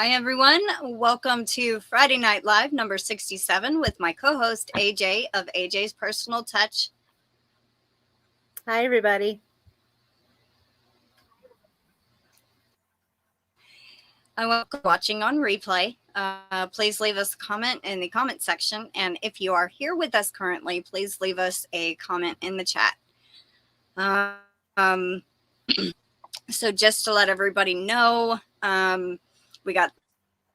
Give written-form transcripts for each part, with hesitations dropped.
Hi, everyone. Welcome to Friday Night Live number 67 with my co-host AJ of AJ's Personal Touch. Hi, everybody. I welcome watching on replay. Please leave us a comment in the comment section. And if you are here with us currently, please leave us a comment in the chat. So just to let everybody know, we got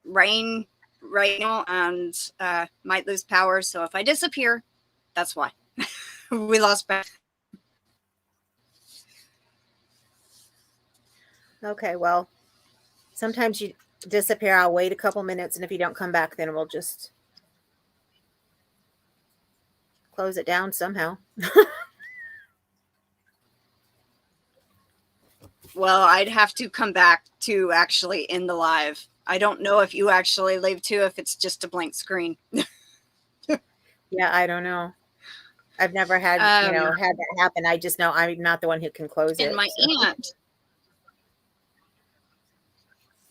rain right now and might lose power. So if I disappear, that's why. We lost power. Okay, well, sometimes you disappear. I'll wait a couple minutes, and if you don't come back, then we'll just close it down somehow. Well, I'd have to come back to actually end the live. I don't know if you actually leave too, if it's just a blank screen. Yeah, I don't know. I've never had, had that happen. I just know I'm not the one who can close it. And my aunt.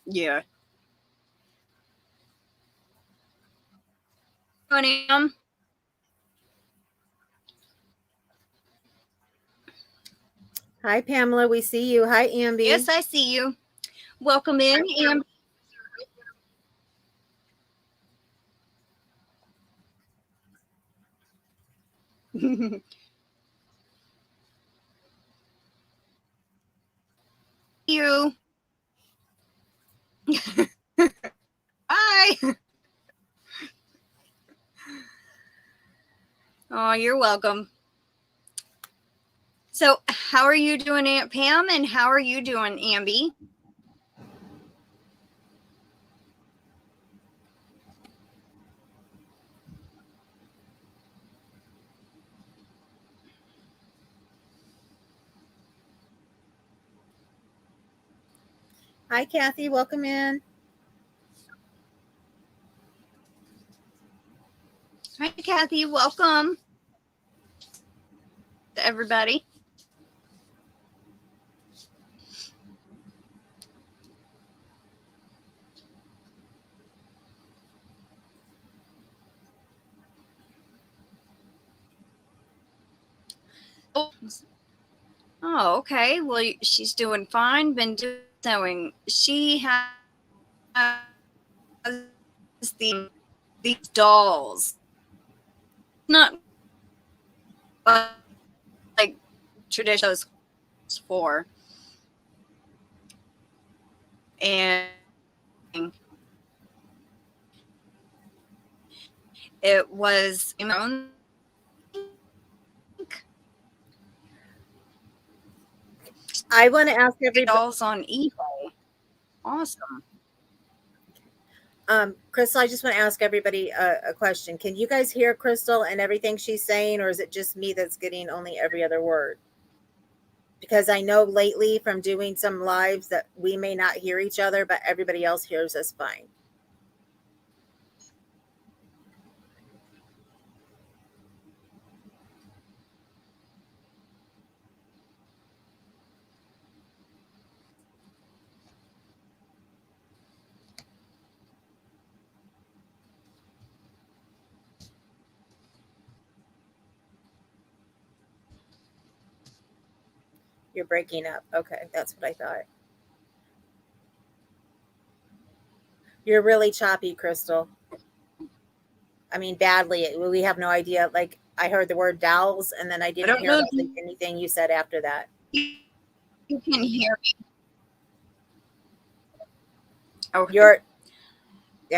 Yeah. Hi, Pamela. We see you. Hi, Amby. Yes, I see you. Welcome in, Amby. You. Bye. Oh, you're welcome. So how are you doing, Aunt Pam? And how are you doing, Amby? Hi, Kathy. Welcome in. Hi, Kathy. Welcome to everybody. Oh, okay. Well, she's doing fine. Been doing sewing. She has these dolls. Not like traditional for. And it was my own. I want to ask everybody. Dolls on eBay. Awesome. Crystal, I just want to ask everybody a question. Can you guys hear Crystal and everything she's saying, or is it just me that's getting only every other word? Because I know lately from doing some lives that we may not hear each other, but everybody else hears us fine. You're breaking up. Okay, that's what I thought. You're really choppy, Crystal. I mean, badly. We have no idea. Like, I heard the word dowels, and then I didn't hear anything you said after that. You can hear me. Okay.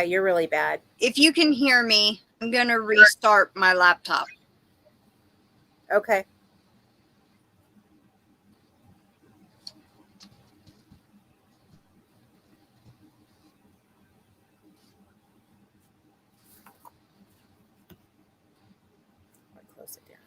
You're really bad. If you can hear me, I'm going to restart my laptop. Okay. Close it down.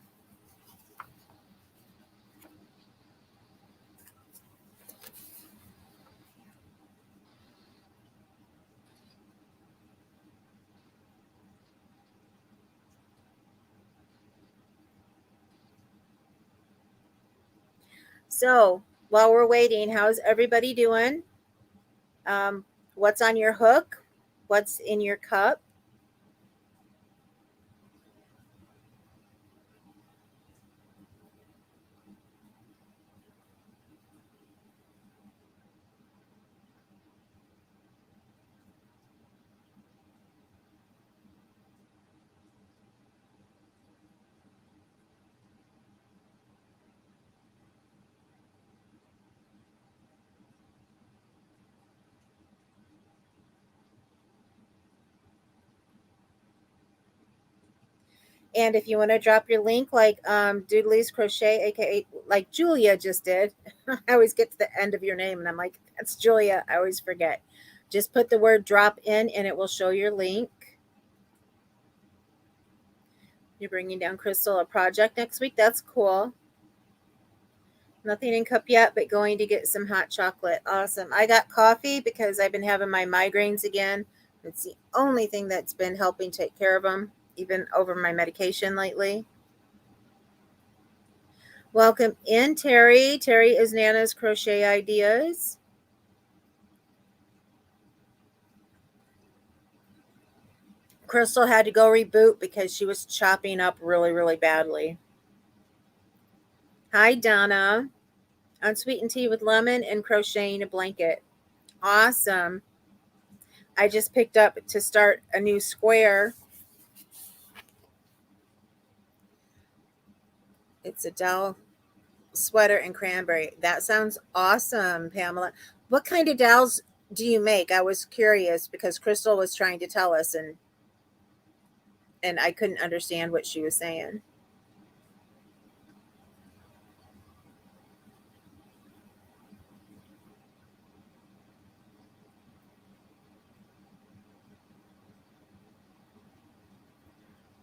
So while we're waiting, how's everybody doing? What's on your hook? What's in your cup? And if you want to drop your link, like Doodley's Crochet, aka like Julia just did, I always get to the end of your name and I'm like, that's Julia. I always forget. Just put the word drop in and it will show your link. You're bringing down Crystal a project next week. That's cool. Nothing in cup yet, but going to get some hot chocolate. Awesome. I got coffee because I've been having my migraines again. It's the only thing that's been helping take care of them, even over my medication lately. Welcome in, Terry. Terry is Nana's Crochet Ideas. Crystal had to go reboot because she was chopping up really, really badly. Hi, Donna. On sweetened tea with lemon and crocheting a blanket. Awesome. I just picked up to start a new square. It's a doll sweater and cranberry. That sounds awesome, Pamela. What kind of dolls do you make? I was curious because Crystal was trying to tell us and I couldn't understand what she was saying.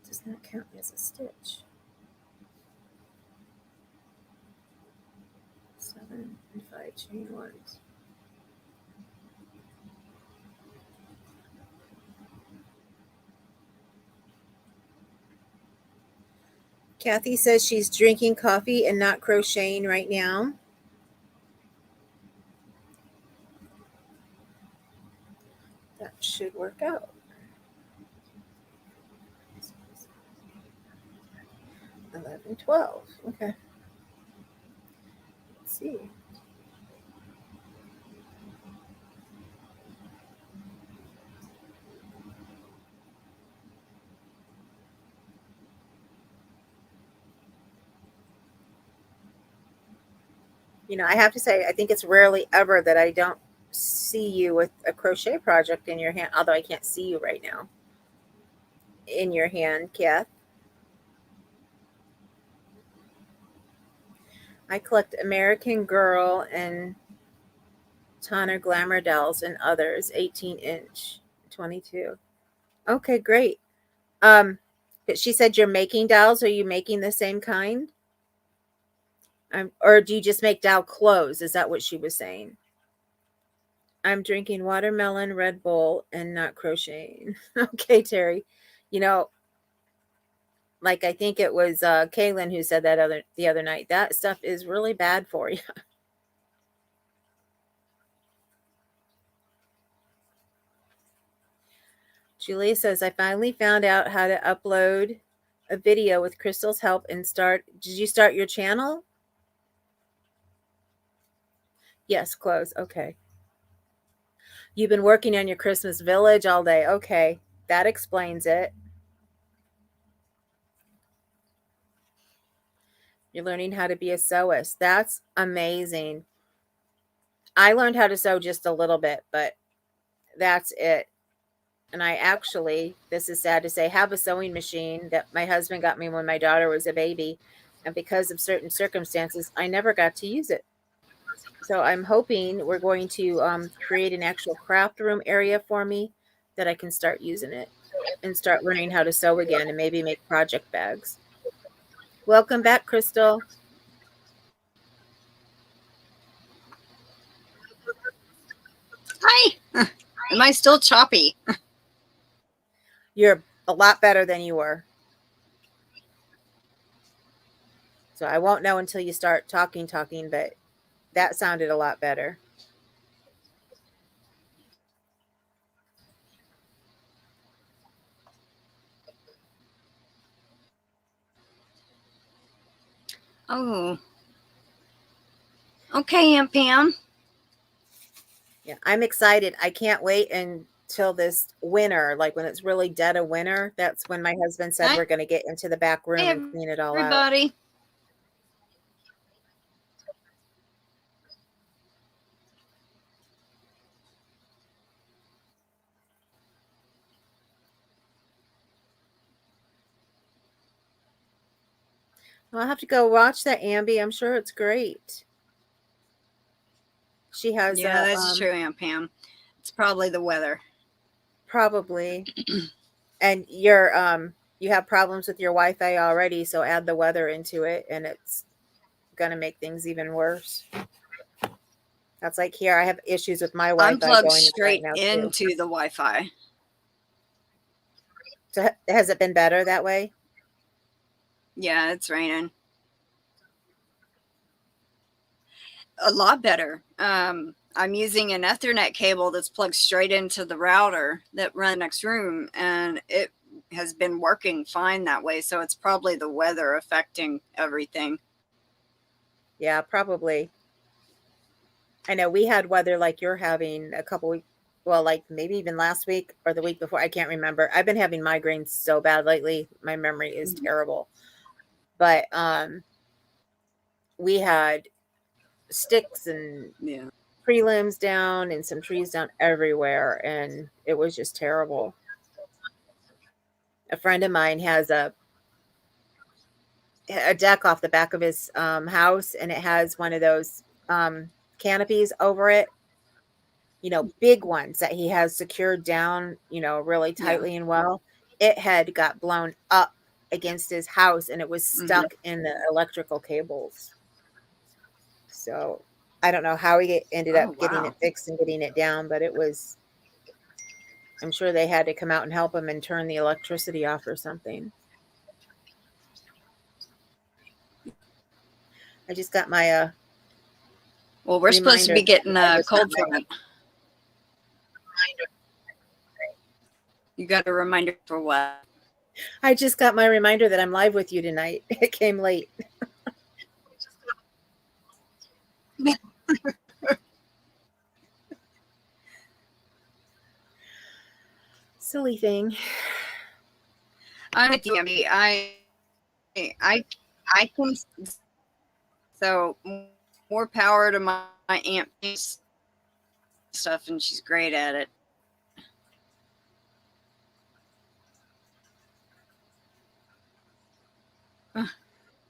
Does not count as a stitch. 7 and 5 chain ones. Kathy says she's drinking coffee and not crocheting right now. That should work out. 11, 12. Okay. Let's see. You know, I have to say, I think it's rarely ever that I don't see you with a crochet project in your hand, although I can't see you right now in your hand, Kath. I collect American Girl and Tonner Glamour dolls and others, 18-inch, 22. Okay, great. But she said you're making dolls. Are you making the same kind? Or do you just make doll clothes? Is that what she was saying? I'm drinking watermelon Red Bull and not crocheting. Okay, Terry. You know, like I think it was Kaylin who said that the other night. That stuff is really bad for you. Julia says, I finally found out how to upload a video with Crystal's help and start. Did you start your channel? Yes, close. Okay. You've been working on your Christmas village all day. Okay. That explains it. You're learning how to be a sewist. That's amazing. I learned how to sew just a little bit, but that's it. And I actually, this is sad to say, have a sewing machine that my husband got me when my daughter was a baby. And because of certain circumstances, I never got to use it. So I'm hoping we're going to create an actual craft room area for me that I can start using it and start learning how to sew again and maybe make project bags. Welcome back, Crystal. Hi. Am I still choppy? You're a lot better than you were. So I won't know until you start talking, but that sounded a lot better. Oh. Okay, Aunt Pam. Yeah, I'm excited. I can't wait until this winter, like when it's really dead of winter. That's when my husband said we're going to get into the back room and clean it all out. Everybody. I'll have to go watch that, Ambi. I'm sure it's great. She has that's true, Aunt Pam. It's probably the weather. Probably. And you have problems with your Wi-Fi already, so add the weather into it and it's gonna make things even worse. That's like here, I have issues with my Wi-Fi. I'm plugged going straight right now into the Wi-Fi. So has it been better that way? Yeah, it's raining. A lot better. I'm using an Ethernet cable that's plugged straight into the router that runs the next room, and it has been working fine that way. So it's probably the weather affecting everything. Yeah, probably. I know we had weather like you're having a couple weeks, well, like maybe even last week or the week before. I can't remember. I've been having migraines so bad lately. My memory is terrible. But we had sticks and tree limbs down and some trees down everywhere, and it was just terrible. A friend of mine has a deck off the back of his house, and it has one of those canopies over it, big ones that he has secured down, really tightly and well. It had got blown up against his house, and it was stuck in the electrical cables. So I don't know how he ended up getting it fixed and getting it down, but I'm sure they had to come out and help him and turn the electricity off or something. I just got my well, we're supposed to be getting a cold front. You got a reminder for what? I just got my reminder that I'm live with you tonight. It came late. Silly thing. I'm with you, Tammy. I can. So more power to my aunt stuff, and she's great at it. Huh.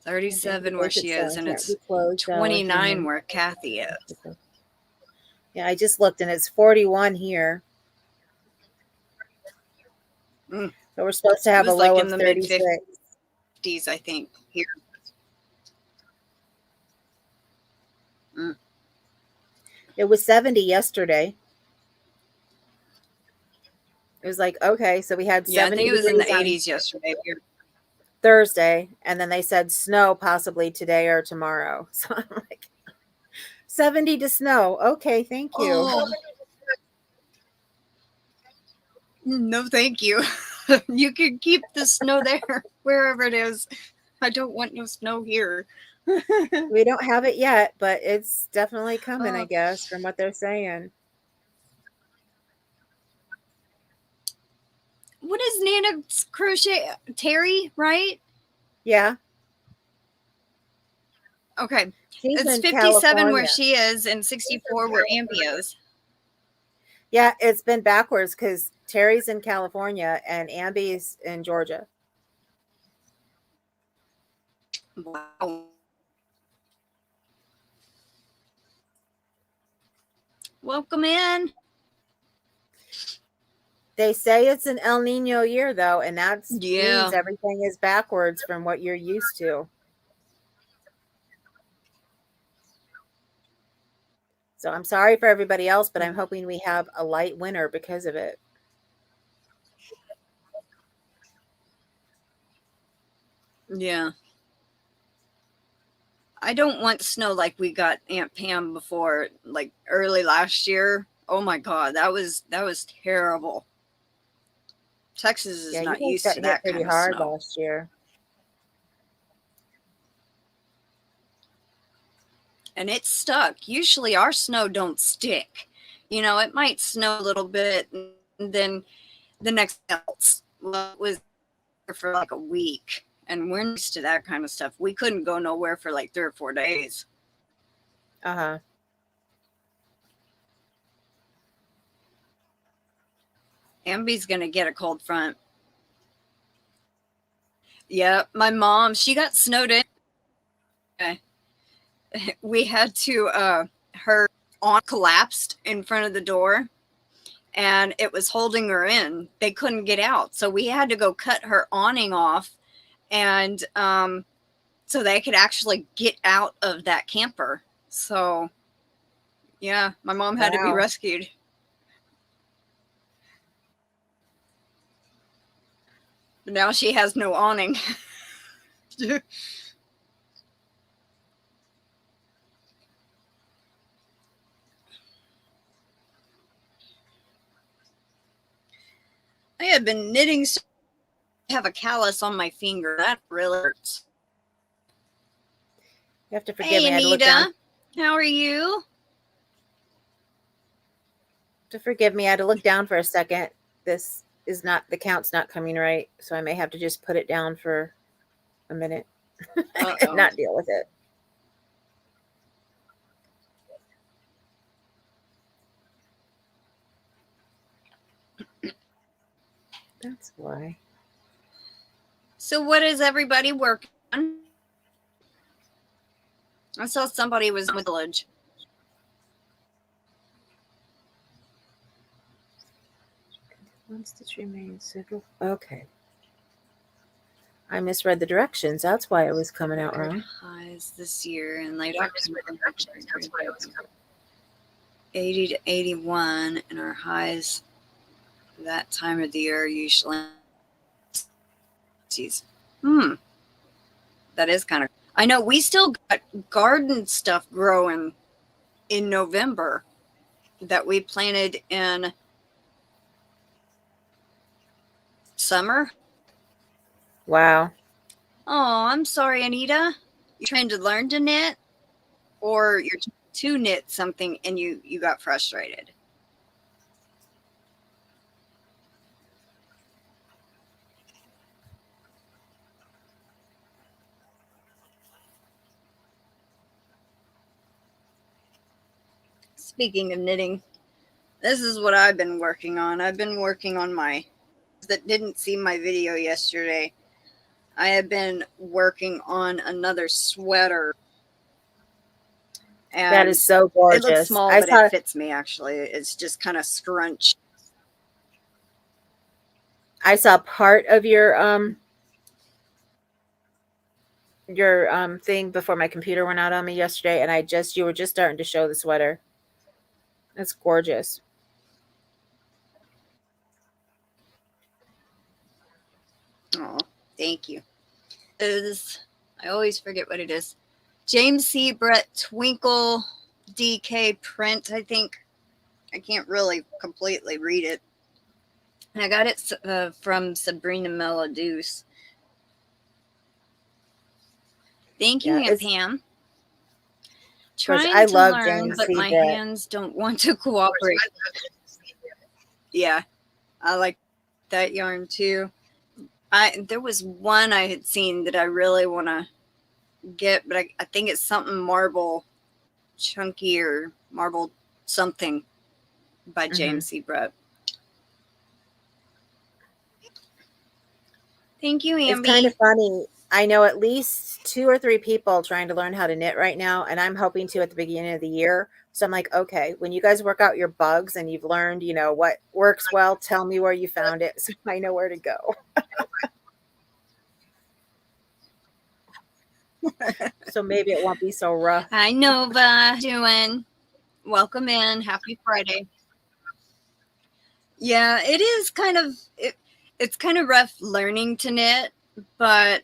37 where she is, and it's 29 where Kathi is. Yeah, I just looked, and it's 41 here. So we're supposed to have a low of 36. Mid-50s, I think, here. It was 70 yesterday. It was like, okay, so we had 70. I think it was in the 80s yesterday here. Thursday, and then they said snow possibly today or tomorrow. So I'm like, 70 to snow. Okay, thank you. Oh. No, thank you. You can keep the snow there, wherever it is. I don't want no snow here. We don't have it yet, but it's definitely coming, I guess, from what they're saying. What is Nana's crochet? Terry, right? Yeah. Okay. It's 57 where she is and 64 where Ambi is. Yeah, it's been backwards because Terry's in California and Ambi's in Georgia. Wow. Welcome in. They say it's an El Nino year, though, and that means everything is backwards from what you're used to. So I'm sorry for everybody else, but I'm hoping we have a light winter because of it. Yeah. I don't want snow like we got Aunt Pam before, like early last year. Oh my God, that was terrible. Texas is not used to that pretty kind of hard snow. last year. and it stuck. Usually our snow don't stick. You know, it might snow a little bit and then the next melts. Well, it was for like a week, and we're used to that kind of stuff. We couldn't go nowhere for like 3 or 4 days. Uh-huh. Amby's gonna get a cold front. Yeah, my mom, she got snowed in. We had to her awning collapsed in front of the door and it was holding her in. They couldn't get out, so we had to go cut her awning off, and so they could actually get out of that camper. So yeah, my mom had to be rescued. But now she has no awning. I have been knitting, so I have a callus on my finger. That really hurts. You have to forgive me. Anita, how are you? To forgive me, I had to look down for a second. This is not, the count's not coming right, so I may have to just put it down for a minute and not deal with it. That's why. So what is everybody working on? I saw somebody was in the village. One stitch remains. Okay. I misread the directions. That's why it was coming out wrong. Highs this year and later 80 to 81, and our highs that time of the year usually. That is kind of. I know we still got garden stuff growing in November that we planted in summer. Wow. Oh, I'm sorry, Anita. You're trying to learn to knit, or you're to knit something and you got frustrated? Speaking of knitting, this is what I've been working on. I've been working on my, that didn't see my video yesterday, I have been working on another sweater. And that is so gorgeous. It looks small, but it fits me actually. It's just kind of scrunched. I saw part of your thing before my computer went out on me yesterday, and you were just starting to show the sweater. That's gorgeous. Oh, thank you. I always forget what it is. James C. Brett Twinkle DK print, I think. I can't really completely read it. And I got it from Sabrina Melodeuce. Thank you, Aunt Pam. Trying to learn, but my hands don't want to cooperate. Yeah, I like that yarn too. There was one I had seen that I really want to get, but I think it's something marble chunky or marble something by James C. Brett. Thank you, Amby. It's kind of funny. I know at least 2 or 3 people trying to learn how to knit right now, and I'm hoping to at the beginning of the year. So I'm like, okay, when you guys work out your bugs and you've learned, you know, what works well, tell me where you found it so I know where to go. So maybe it won't be so rough. Hi, Nova. Doing? Welcome in. Happy Friday. Yeah, it is kind of it's kind of rough learning to knit, but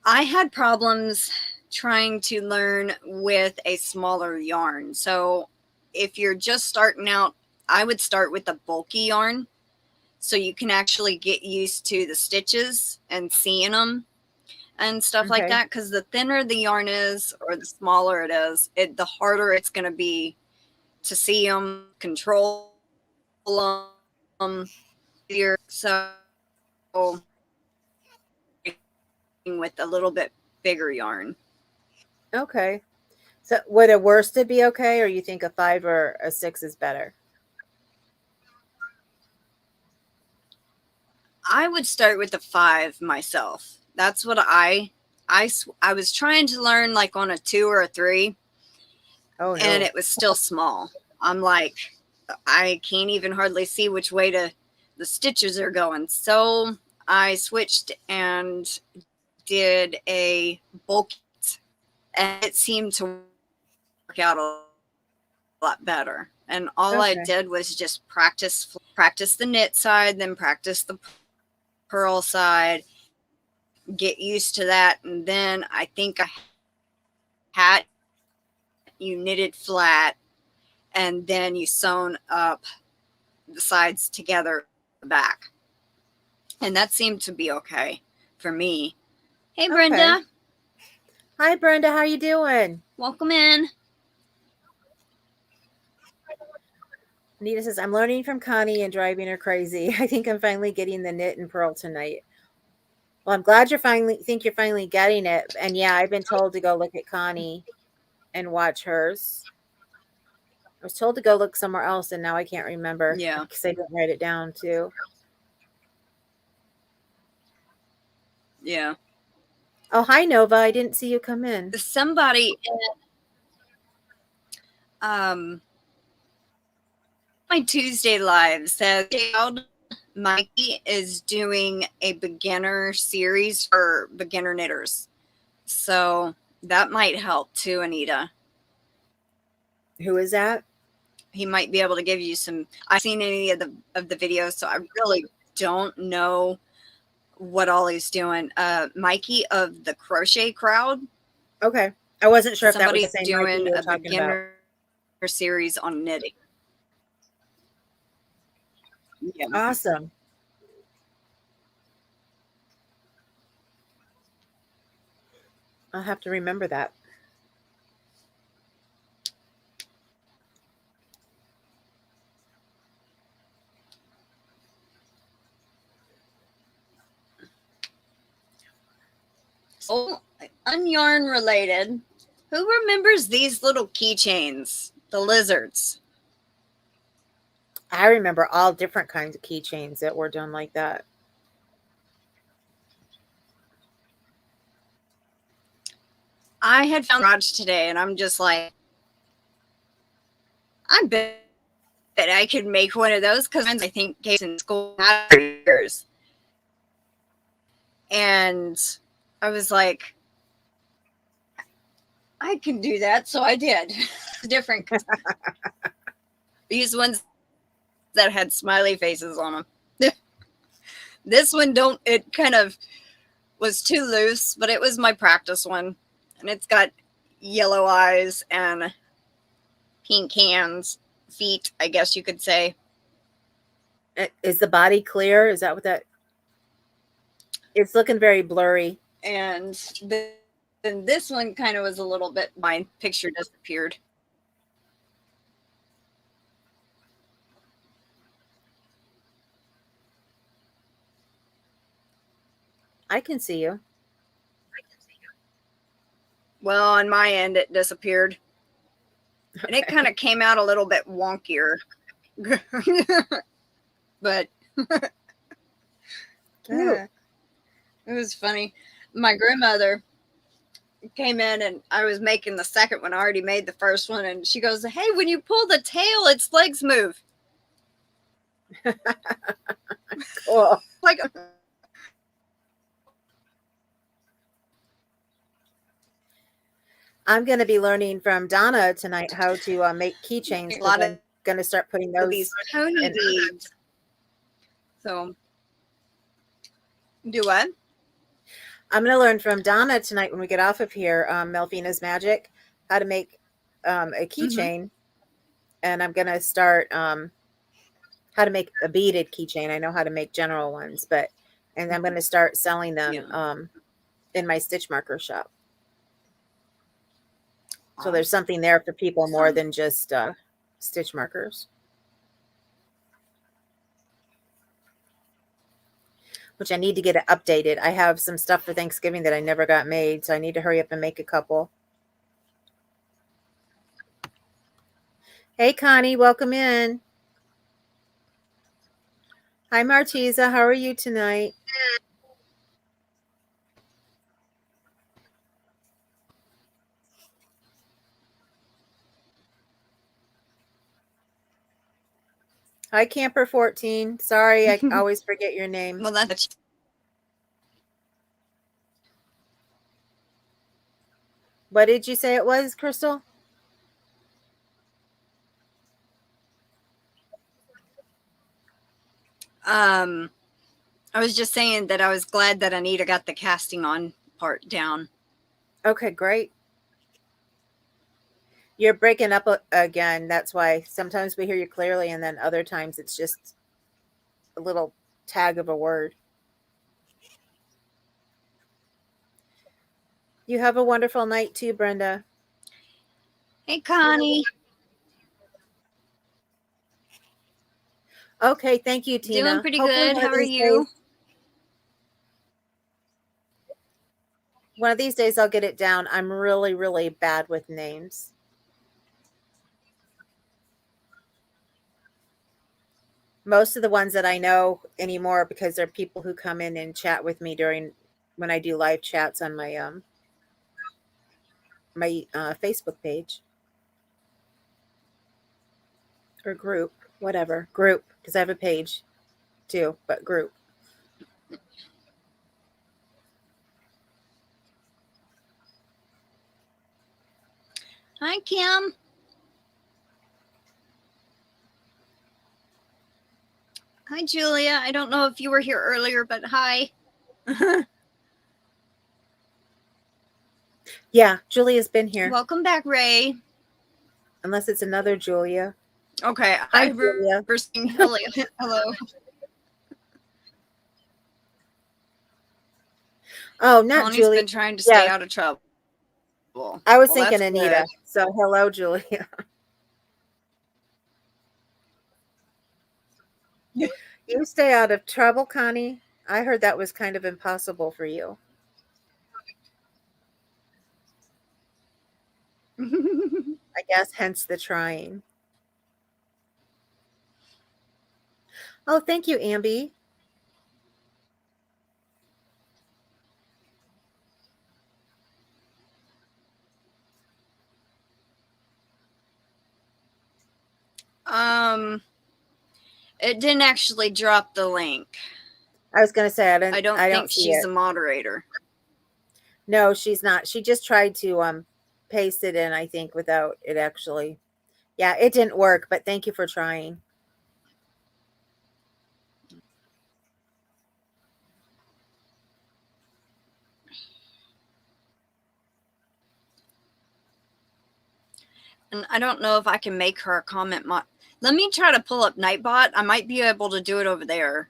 I had problems trying to learn with a smaller yarn. So if you're just starting out, I would start with a bulky yarn so you can actually get used to the stitches and seeing them. and stuff like Okay. that, because the thinner the yarn is or the smaller it is, the harder it's going to be to see them, control them. So with a little bit bigger yarn. Okay. So would a worsted be okay, or you think a 5 or a 6 is better? I would start with the 5 myself. That's what I was trying to learn like on a 2 or a 3. Oh no. And it was still small. I'm like, I can't even hardly see which way the stitches are going. So I switched and did a bulk, and it seemed to work out a lot better. And all I did was just practice the knit side, then practice the purl side, get used to that, and then I think I had you knitted flat, and then you sewn up the sides together back, and that seemed to be okay for me. Hey, Brenda. Okay. Hi, Brenda. How you doing? Welcome in. Anita says, I'm learning from Connie and driving her crazy. I think I'm finally getting the knit and purl tonight. Well, I'm glad you're finally getting it. And yeah, I've been told to go look at Connie and watch hers. I was told to go look somewhere else, and now I can't remember. Yeah. Because I didn't write it down too. Yeah. Oh, hi, Nova. I didn't see you come in. Somebody my Tuesday live says Mikey is doing a beginner series for beginner knitters. So that might help too, Anita. Who is that? He might be able to give you some. I've seen any of the videos, so I really don't know what all he's doing. Mikey of the Crochet Crowd. Okay. I wasn't sure if that was Somebody's the same Mikey doing you were a talking beginner about. series on knitting. Yeah. Awesome. I'll have to remember that. So, unyarn related, who remembers these little keychains? The lizards. I remember all different kinds of keychains that were done like that. I had found garage today, and I'm just like, I bet I could make one of those, because I think Gabe's in school for years. And I was like, I can do that, so I did. Different. These ones that had smiley faces on them. This one it kind of was too loose, but it was my practice one. And it's got yellow eyes and pink hands, feet, I guess you could say. Is the body clear? Is that what that? It's looking very blurry. And then this one kind of was a little bit, my picture disappeared. I can see you. Well, on my end, it disappeared. Okay. And it kind of came out a little bit wonkier. But it was funny. My grandmother came in, and I was making the second one. I already made the first one, and she goes, "Hey, when you pull the tail, its legs move." Cool. Like, I'm going to be learning from Donna tonight how to make keychains. A lot I'm going to start putting those these pony beads. So, do what? I'm going to learn from Donna tonight when we get off of here, Melfina's Magic, how to make a keychain. And I'm going to start how to make a beaded keychain. I know how to make general ones, and I'm going to start selling them in my stitch marker shop. So there's something there for people more than just stitch markers. Which I need to get it updated. I have some stuff for Thanksgiving that I never got made, so I need to hurry up and make a couple. Hey, Connie, welcome in. Hi, Martiza. How are you tonight? Hi, Camper 14. Sorry, I always forget your name. Well, that's What did you say it was, Crystal? I was just saying that I was glad that Anita got the casting on part down. Okay, great. You're breaking up again. That's why sometimes we hear you clearly, and then other times it's just a little tag of a word. You have a wonderful night too, Brenda. Hey, Connie. Okay, thank you, Tina. Doing pretty good. How are you? One of these days I'll get it down. I'm really, really bad with names. Most of the ones that I know anymore because they're people who come in and chat with me when I do live chats on my Facebook page or group, whatever group, because I have a page too, but group. Hi, Kim. Hi, Julia. I don't know if you were here earlier, but hi. Yeah, Julia's been here. Welcome back, Ray. Unless it's another Julia. Okay. Hi, Julia. Hello. Hello. Oh, not Connie's Julia. been trying to stay out of trouble. I was thinking Anita. Good. So hello, Julia. You stay out of trouble, Connie. I heard that was kind of impossible for you. I guess hence the trying. Oh, thank you, Ambi. It didn't actually drop the link. I was going to say I don't think she's a moderator. No, she's not. She just tried to paste it in, I think, without it actually. Yeah, it didn't work, but thank you for trying. And I don't know if I can make her a comment Let me try to pull up Nightbot. I might be able to do it over there.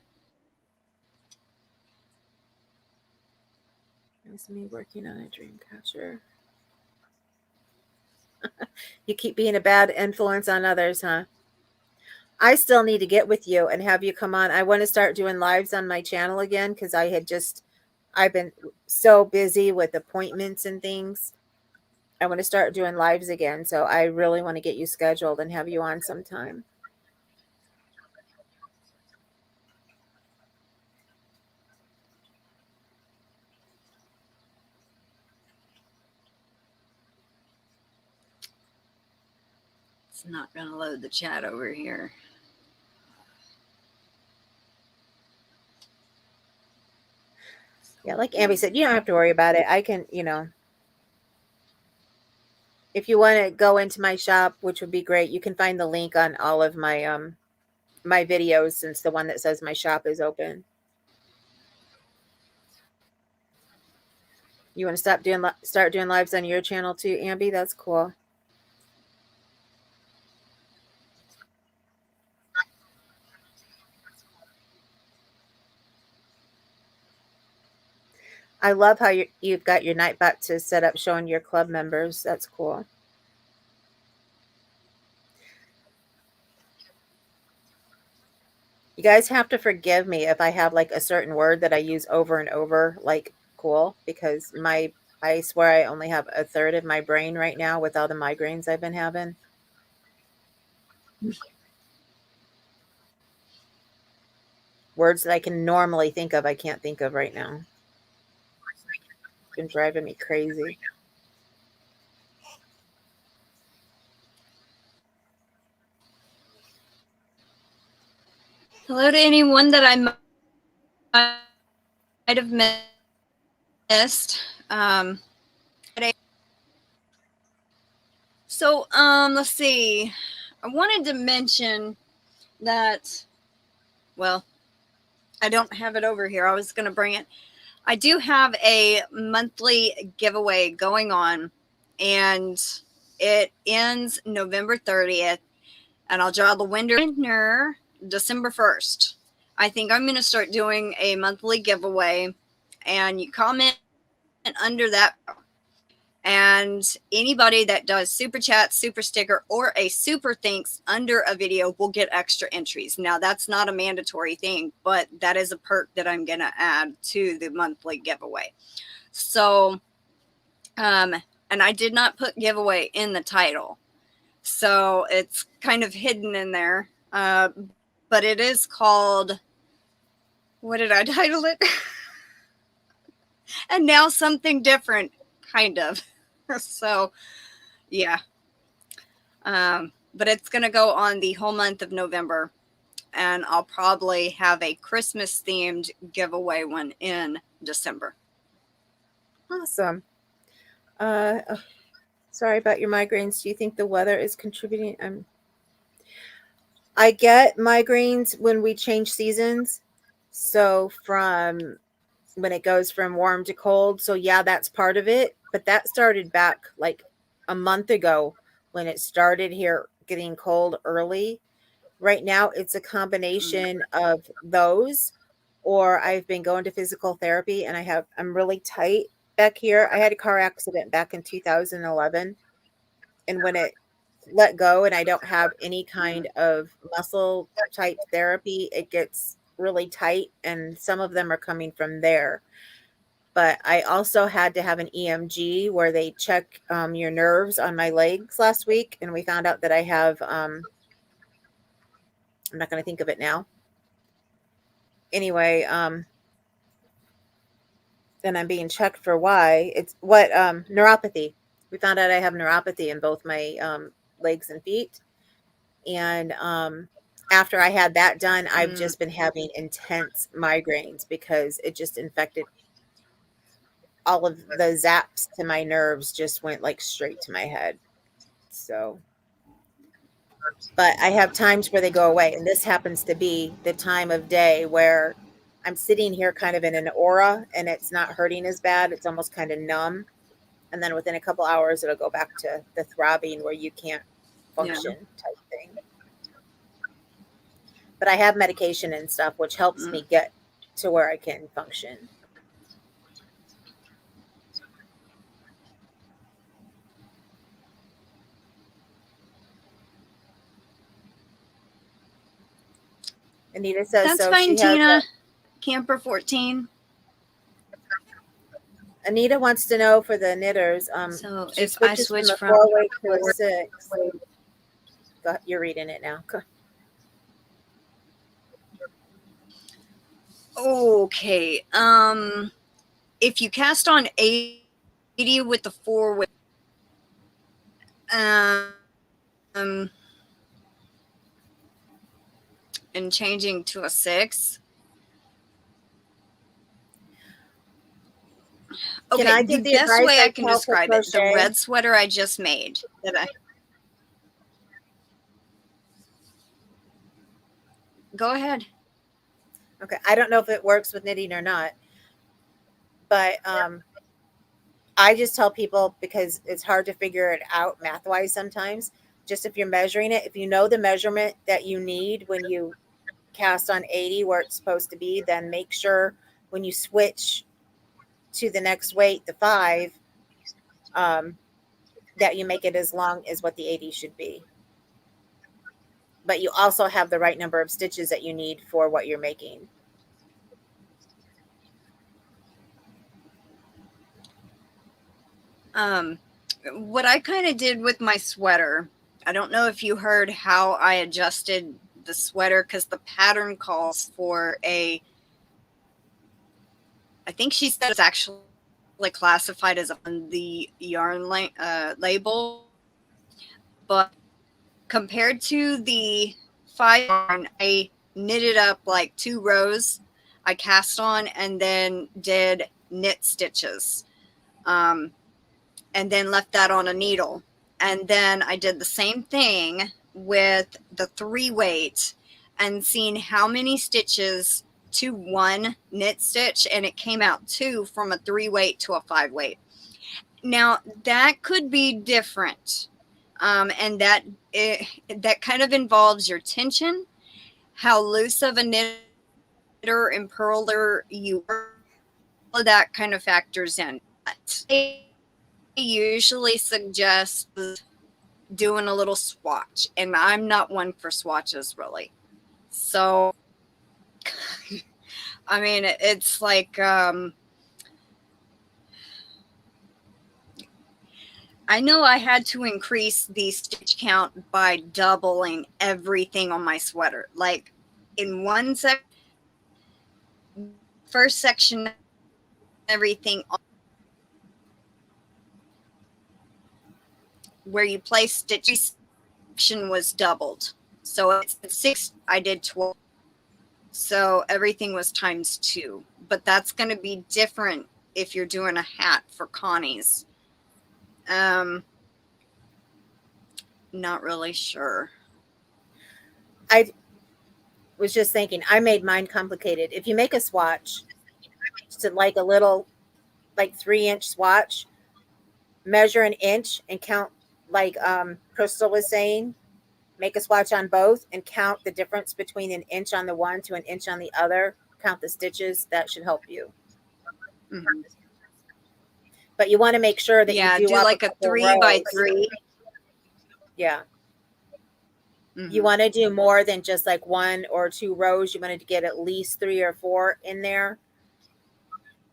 It's me working on a dream catcher. You keep being a bad influence on others, huh? I still need to get with you and have you come on. I want to start doing lives on my channel again because I've been so busy with appointments and things. I want to start doing lives again. So I really want to get you scheduled and have you on sometime. It's not going to load the chat over here. Yeah, like Ambi said, you don't have to worry about it. I can, if you want to go into my shop, which would be great, you can find the link on all of my my videos since the one that says my shop is open. You want to start doing lives on your channel too, Ambi? That's cool. I love how you've got your Nightbot to set up showing your club members. That's cool. You guys have to forgive me if I have like a certain word that I use over and over, like cool, because I swear I only have a third of my brain right now with all the migraines I've been having. Words that I can normally think of, I can't think of right now. It's been driving me crazy. Hello to anyone that I might have missed. So, let's see. I wanted to mention that, well, I don't have it over here. I was going to bring it. I do have a monthly giveaway going on, and it ends November 30th, and I'll draw the winner December 1st. I think I'm going to start doing a monthly giveaway, and you comment under that, and anybody that does super chat, super sticker, or a super thanks under a video will get extra entries. Now, that's not a mandatory thing, but that is a perk that I'm going to add to the monthly giveaway. So, and I did not put giveaway in the title, so it's kind of hidden in there. But it is called, what did I title it? And now something different, kind of. So, yeah. But it's going to go on the whole month of November, and I'll probably have a Christmas themed giveaway one in December. Awesome. Sorry about your migraines. Do you think the weather is contributing? I get migraines when we change seasons. So from when it goes from warm to cold. So yeah, that's part of it. But that started back like a month ago when it started here getting cold early. Right now, it's a combination of those, or I've been going to physical therapy and I'm really tight back here. I had a car accident back in 2011. And when it let go and I don't have any kind of muscle type therapy, it gets really tight. And some of them are coming from there. But I also had to have an EMG where they check your nerves on my legs last week. And we found out that I have, I'm not going to think of it now. Anyway, and I'm being checked for why. It's what neuropathy. We found out I have neuropathy in both my legs and feet. And after I had that done, I've just been having intense migraines because it just infected all of the zaps to my nerves, just went like straight to my head. So, but I have times where they go away. And this happens to be the time of day where I'm sitting here kind of in an aura and it's not hurting as bad. It's almost kind of numb. And then within a couple hours, it'll go back to the throbbing where you can't function type thing. But I have medication and stuff, which helps me get to where I can function. Anita says, that's so fine, Tina. Camper 14. Anita wants to know for the knitters. So if I switch from 4-way to a 6, you're reading it now. Okay. If you cast on 80 with the 4-way, and changing to a 6. Okay, can I give the best way I can describe it, the red sweater I just made. Go ahead. Okay, I don't know if it works with knitting or not, but I just tell people because it's hard to figure it out math-wise sometimes. Just if you're measuring it, if you know the measurement that you need when you cast on 80 where it's supposed to be, then make sure when you switch to the next weight, the 5, that you make it as long as what the 80 should be. But you also have the right number of stitches that you need for what you're making. What I kind of did with my sweater, I don't know if you heard how I adjusted the sweater, because the pattern calls for a, I think she said it's actually classified as on the yarn label, but compared to the 5 yarn, I knitted up like 2 rows. I cast on and then did knit stitches, and then left that on a needle. And then I did the same thing with the 3 weight and seen how many stitches to 1 knit stitch, and it came out 2 from a 3 weight to a 5 weight. Now that could be different, and that kind of involves your tension, how loose of a knitter and purler you are. All of that kind of factors in. But I usually suggest doing a little swatch, and I'm not one for swatches really. So, I mean, it's like, I know I had to increase the stitch count by doubling everything on my sweater. Like in one first section, everything where you place stitch section was doubled. So it's 6, I did 12. So everything was times 2. But that's going to be different if you're doing a hat for Connie's. Not really sure. I was just thinking, I made mine complicated. If you make a swatch, to like a little, like 3-inch swatch, measure an inch and count, like Crystal was saying, make a swatch on both and count the difference between an inch on the one to an inch on the other. Count the stitches. That should help you. Mm-hmm. But you want to make sure that you do like a 3 by 3. Yeah. Mm-hmm. You want to do more than just like 1 or 2 rows. You want to get at least 3 or 4 in there,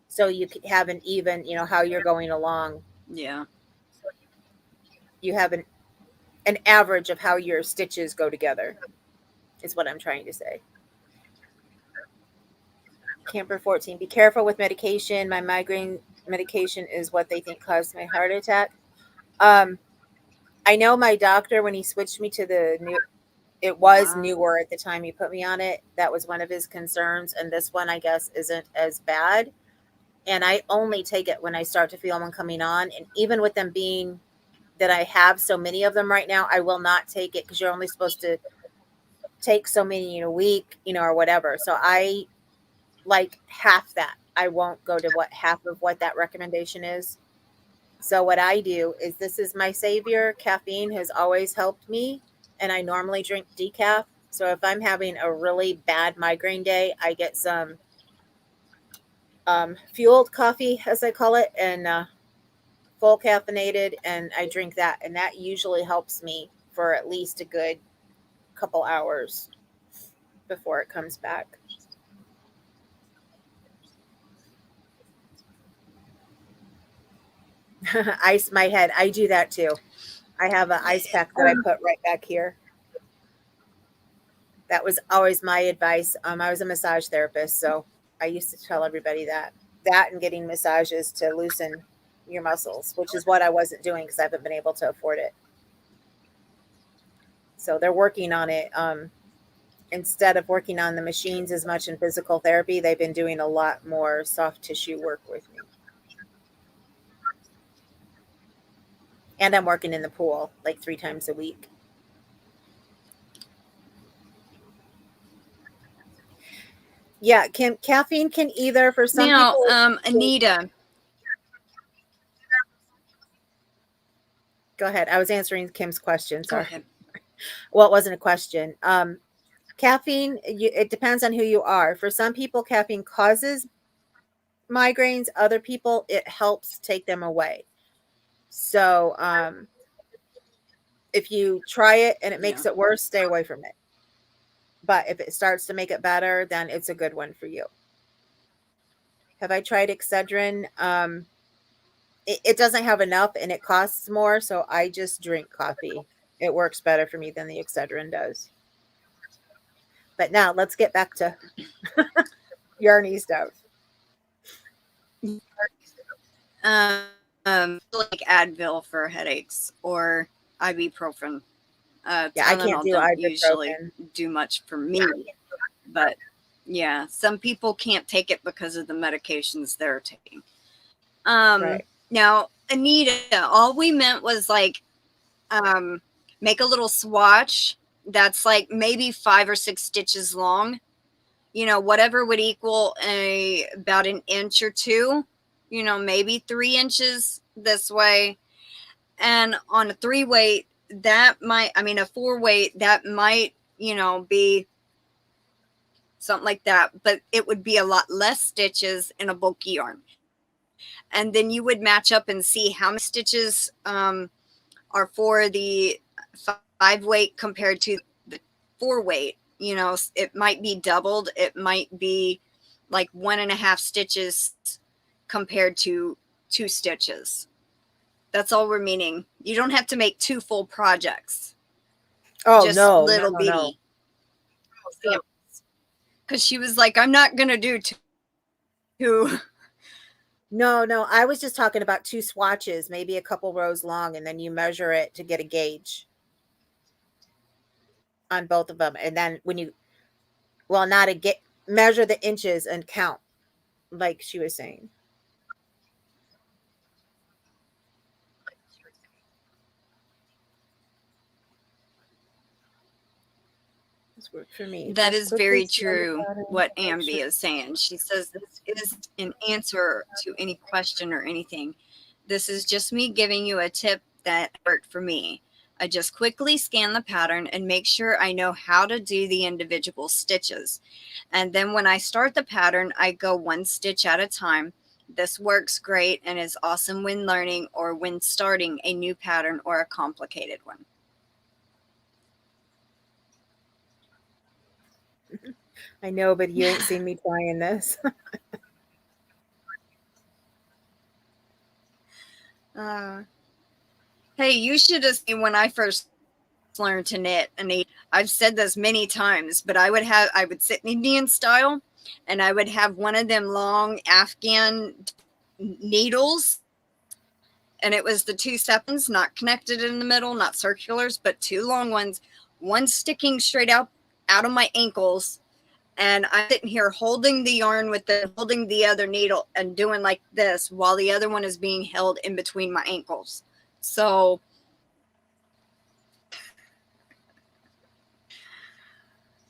so you can have an even, how you're going along. Yeah. You have an average of how your stitches go together, is what I'm trying to say. Camper 14, be careful with medication. My migraine medication is what they think caused my heart attack. I know my doctor, when he switched me to the new, it was newer at the time he put me on it, that was one of his concerns. And this one, I guess, isn't as bad. And I only take it when I start to feel them coming on. And even with them being that I have so many of them right now, I will not take it, because you're only supposed to take so many in a week, or whatever. So I like half that. I won't go to half of what that recommendation is. So what I do is, this is my savior. Caffeine has always helped me, and I normally drink decaf. So if I'm having a really bad migraine day, I get some fueled coffee, as I call it, and full caffeinated, and I drink that, and that usually helps me for at least a good couple hours before it comes back. Ice my head. I do that too. I have an ice pack that I put right back here. That was always my advice. I was a massage therapist, so I used to tell everybody that and getting massages to loosen your muscles, which is what I wasn't doing because I haven't been able to afford it. So they're working on it. Instead of working on the machines as much in physical therapy, they've been doing a lot more soft tissue work with me. And I'm working in the pool like 3 times a week. Yeah, caffeine can either, for some people. Anita. Go ahead. I was answering Kim's question. Sorry. Go ahead. Well, it wasn't a question. Caffeine, it depends on who you are. For some people, caffeine causes migraines, other people, it helps take them away. So if you try it and it makes Yeah. it worse, stay away from it. But if it starts to make it better, then it's a good one for you. Have I tried Excedrin? It doesn't have enough and it costs more, so I just drink coffee. It works better for me than the Excedrin does. But now let's get back to Yarny stuff. Like Advil for headaches or ibuprofen. Yeah, I can't Tylenol do don't usually ibuprofen. do much for me, but yeah, some people can't take it because of the medications they're taking. Right. Now, Anita, all we meant was like make a little swatch that's like maybe 5 or 6 stitches long. You know, whatever would equal about an inch or two. You know, maybe 3 inches this way. And on a 3 weight, that might, I mean, a 4 weight, that might, you know, be something like that, but it would be a lot less stitches in a bulky yarn. And then you would match up and see how many stitches are for the 5 weight compared to the 4 weight. You know, it might be doubled. It might be like 1.5 stitches compared to 2 stitches. That's all we're meaning. You don't have to make 2 full projects. Oh, just no, little no, bitty. Because she was like, I'm not going to do 2. No, I was just talking about 2 swatches, maybe a couple rows long, and then you measure it to get a gauge on both of them. And then when you, well, not a get, measure the inches and count, like she was saying. This worked for me. That Just is quickly very scan the true, pattern what to make sure. Ambi is saying. She says this isn't an answer to any question or anything. This is just me giving you a tip that worked for me. I just quickly scan the pattern and make sure I know how to do the individual stitches. And then when I start the pattern, I go 1 stitch at a time. This works great and is awesome when learning or when starting a new pattern or a complicated one. I know, but you ain't seen me trying this. Hey, you should have seen when I first learned to knit. And I've said this many times, but I would sit Indian style, and I would have one of them long Afghan needles, and it was the 2 septums, not connected in the middle, not circulars, but 2 long ones, one sticking straight out of my ankles. And I'm sitting here holding the yarn holding the other needle and doing like this while the other one is being held in between my ankles. So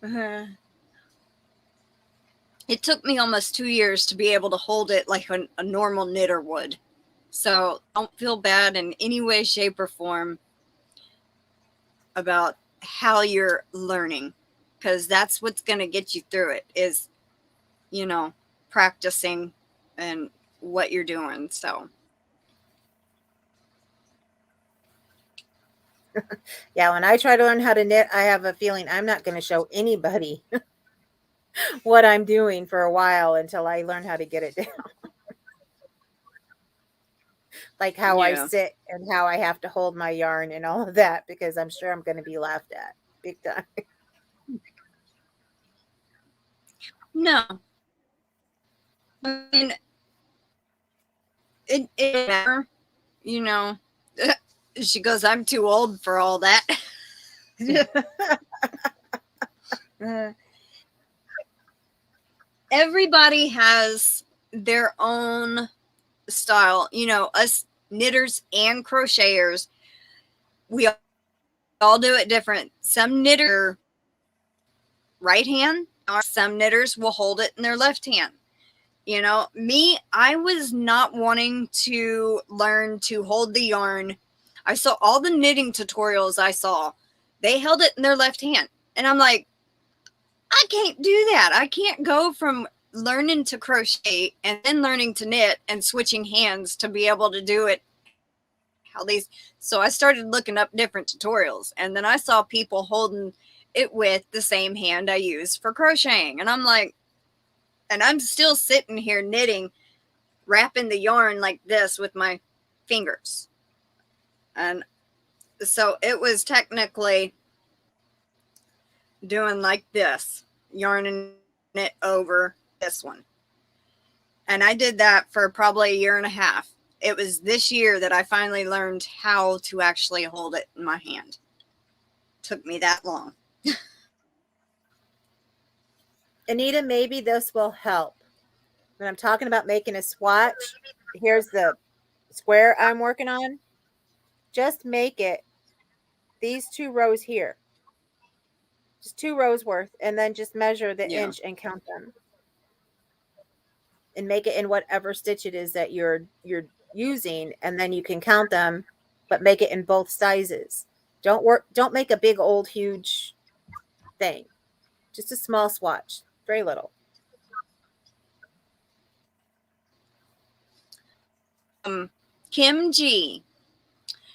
it took me almost 2 years to be able to hold it like a normal knitter would. So don't feel bad in any way, shape, or form about how you're learning, because that's what's going to get you through it is, you know, practicing and what you're doing. So Yeah, when I try to learn how to knit, I have a feeling I'm not going to show anybody what I'm doing for a while until I learn how to get it down. Like how I yeah. sit and how I have to hold my yarn and all of that, because I'm sure I'm going to be laughed at big time. No. I mean, it matter, you know. She goes, I'm too old for all that. Everybody has their own style. You know, us knitters and crocheters, we all do it different. Some knitters right hand, or some knitters will hold it in their left hand. You know, me, I was not wanting to learn to hold the yarn. I saw all the knitting tutorials I saw. They held it in their left hand. And I'm like, I can't do that. I can't go from learning to crochet and then learning to knit and switching hands to be able to do it. So I started looking up different tutorials, and then I saw people holding it with the same hand I use for crocheting. And I'm like, and I'm still sitting here knitting, wrapping the yarn like this with my fingers. And so it was technically doing like this, yarning it over this one. And I did that for probably a year and a half. It was this year that I finally learned how to actually hold it in my hand. Took me that long. Anita, maybe this will help. When I'm talking about making a swatch, here's the square I'm working on. Just make it these 2 rows here. Just 2 rows worth, and then just measure the inch and count them. And make it in whatever stitch it is that you're using, and then you can count them, but make it in both sizes. Don't make a big old huge thing. Just a small swatch, very little. Kim G,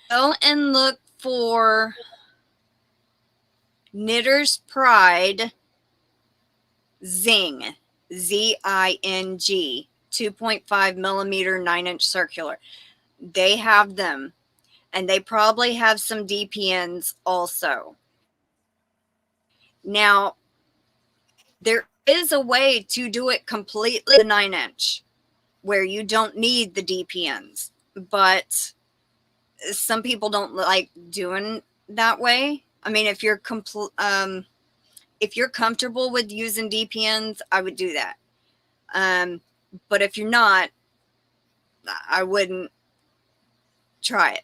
go and look for Knitter's Pride Zing, Z-I-N-G, 2.5 millimeter 9-inch circular. They have them, and they probably have some DPNs also. Now, there is a way to do it completely the 9-inch where you don't need the DPNs, but some people don't like doing that way. I mean, if you're comfortable with using DPNs, I would do that. But if you're not, I wouldn't try it.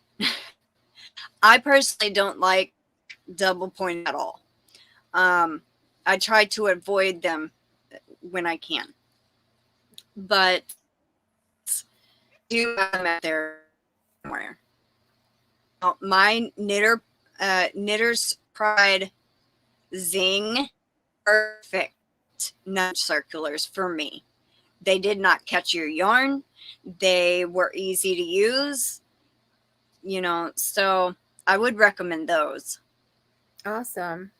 I personally don't like double point at all. I try to avoid them when I can, but do have them out there somewhere. My Knitter's Pride Zing, perfect nut circulars for me. They did not catch your yarn. They were easy to use, you know, so I would recommend those. Awesome.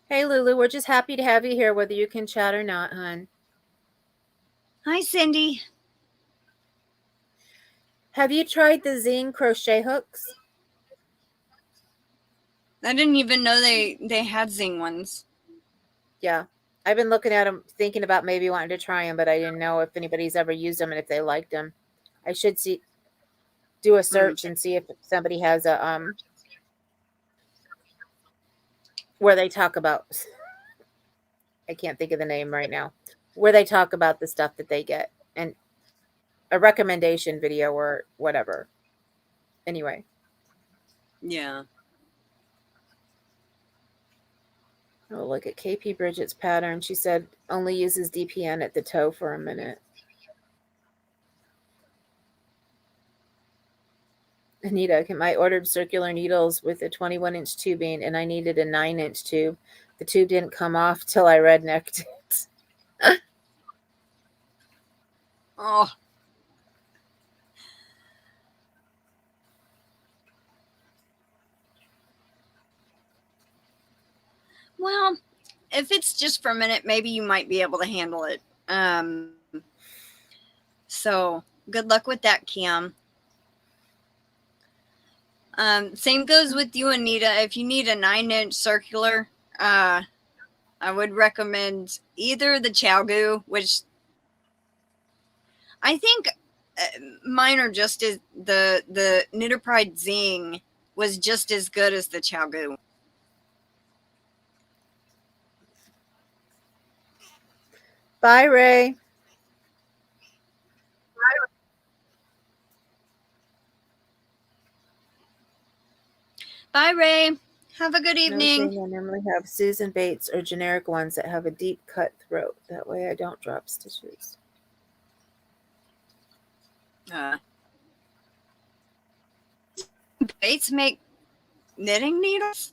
Hey, Lulu, we're just happy to have you here, whether you can chat or not, hon. Hi, Cindy. Have you tried the Zing crochet hooks? I didn't even know they had Zing ones. Yeah. I've been looking at them, thinking about maybe wanting to try them, but I didn't know if anybody's ever used them and if they liked them. I should do a search and see if somebody has a where they talk about, I can't think of the name right now, where they talk about the stuff that they get, and a recommendation video or whatever. Anyway. Yeah. Oh, look at KP Bridget's pattern. She said only uses DPN at the toe for a minute. Anita, I ordered circular needles with a 21-inch tubing, and I needed a 9-inch tube. The tube didn't come off till I rednecked it. Oh. Well, if it's just for a minute, maybe you might be able to handle it. So good luck with that, Kim. Same goes with you, Anita. If you need a 9-inch circular, I would recommend either the ChowGoo, which I think mine are just as the Knitter Pride Zing was just as good as the ChowGoo. Bye, Ray. Bye, Ray. Have a good evening. I normally have Susan Bates or generic ones that have a deep cut throat. That way I don't drop stitches. Bates make knitting needles?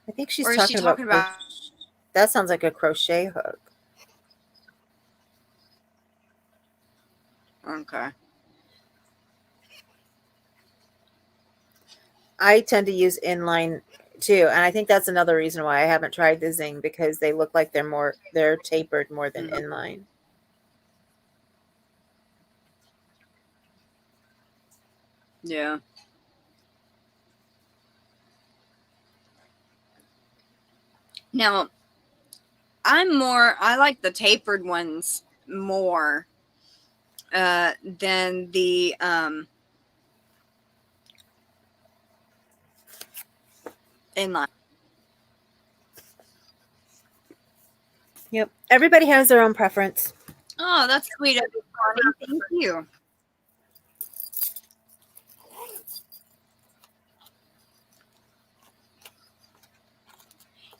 I think she's or talking about that sounds like a crochet hook. Okay. I tend to use inline too, and I think that's another reason why I haven't tried the zing, because they look like they're tapered more than inline. Yeah. Now, I like the tapered ones more than the inline. Yep. Everybody has their own preference. Oh, that's sweet of you, Connie. Thank you.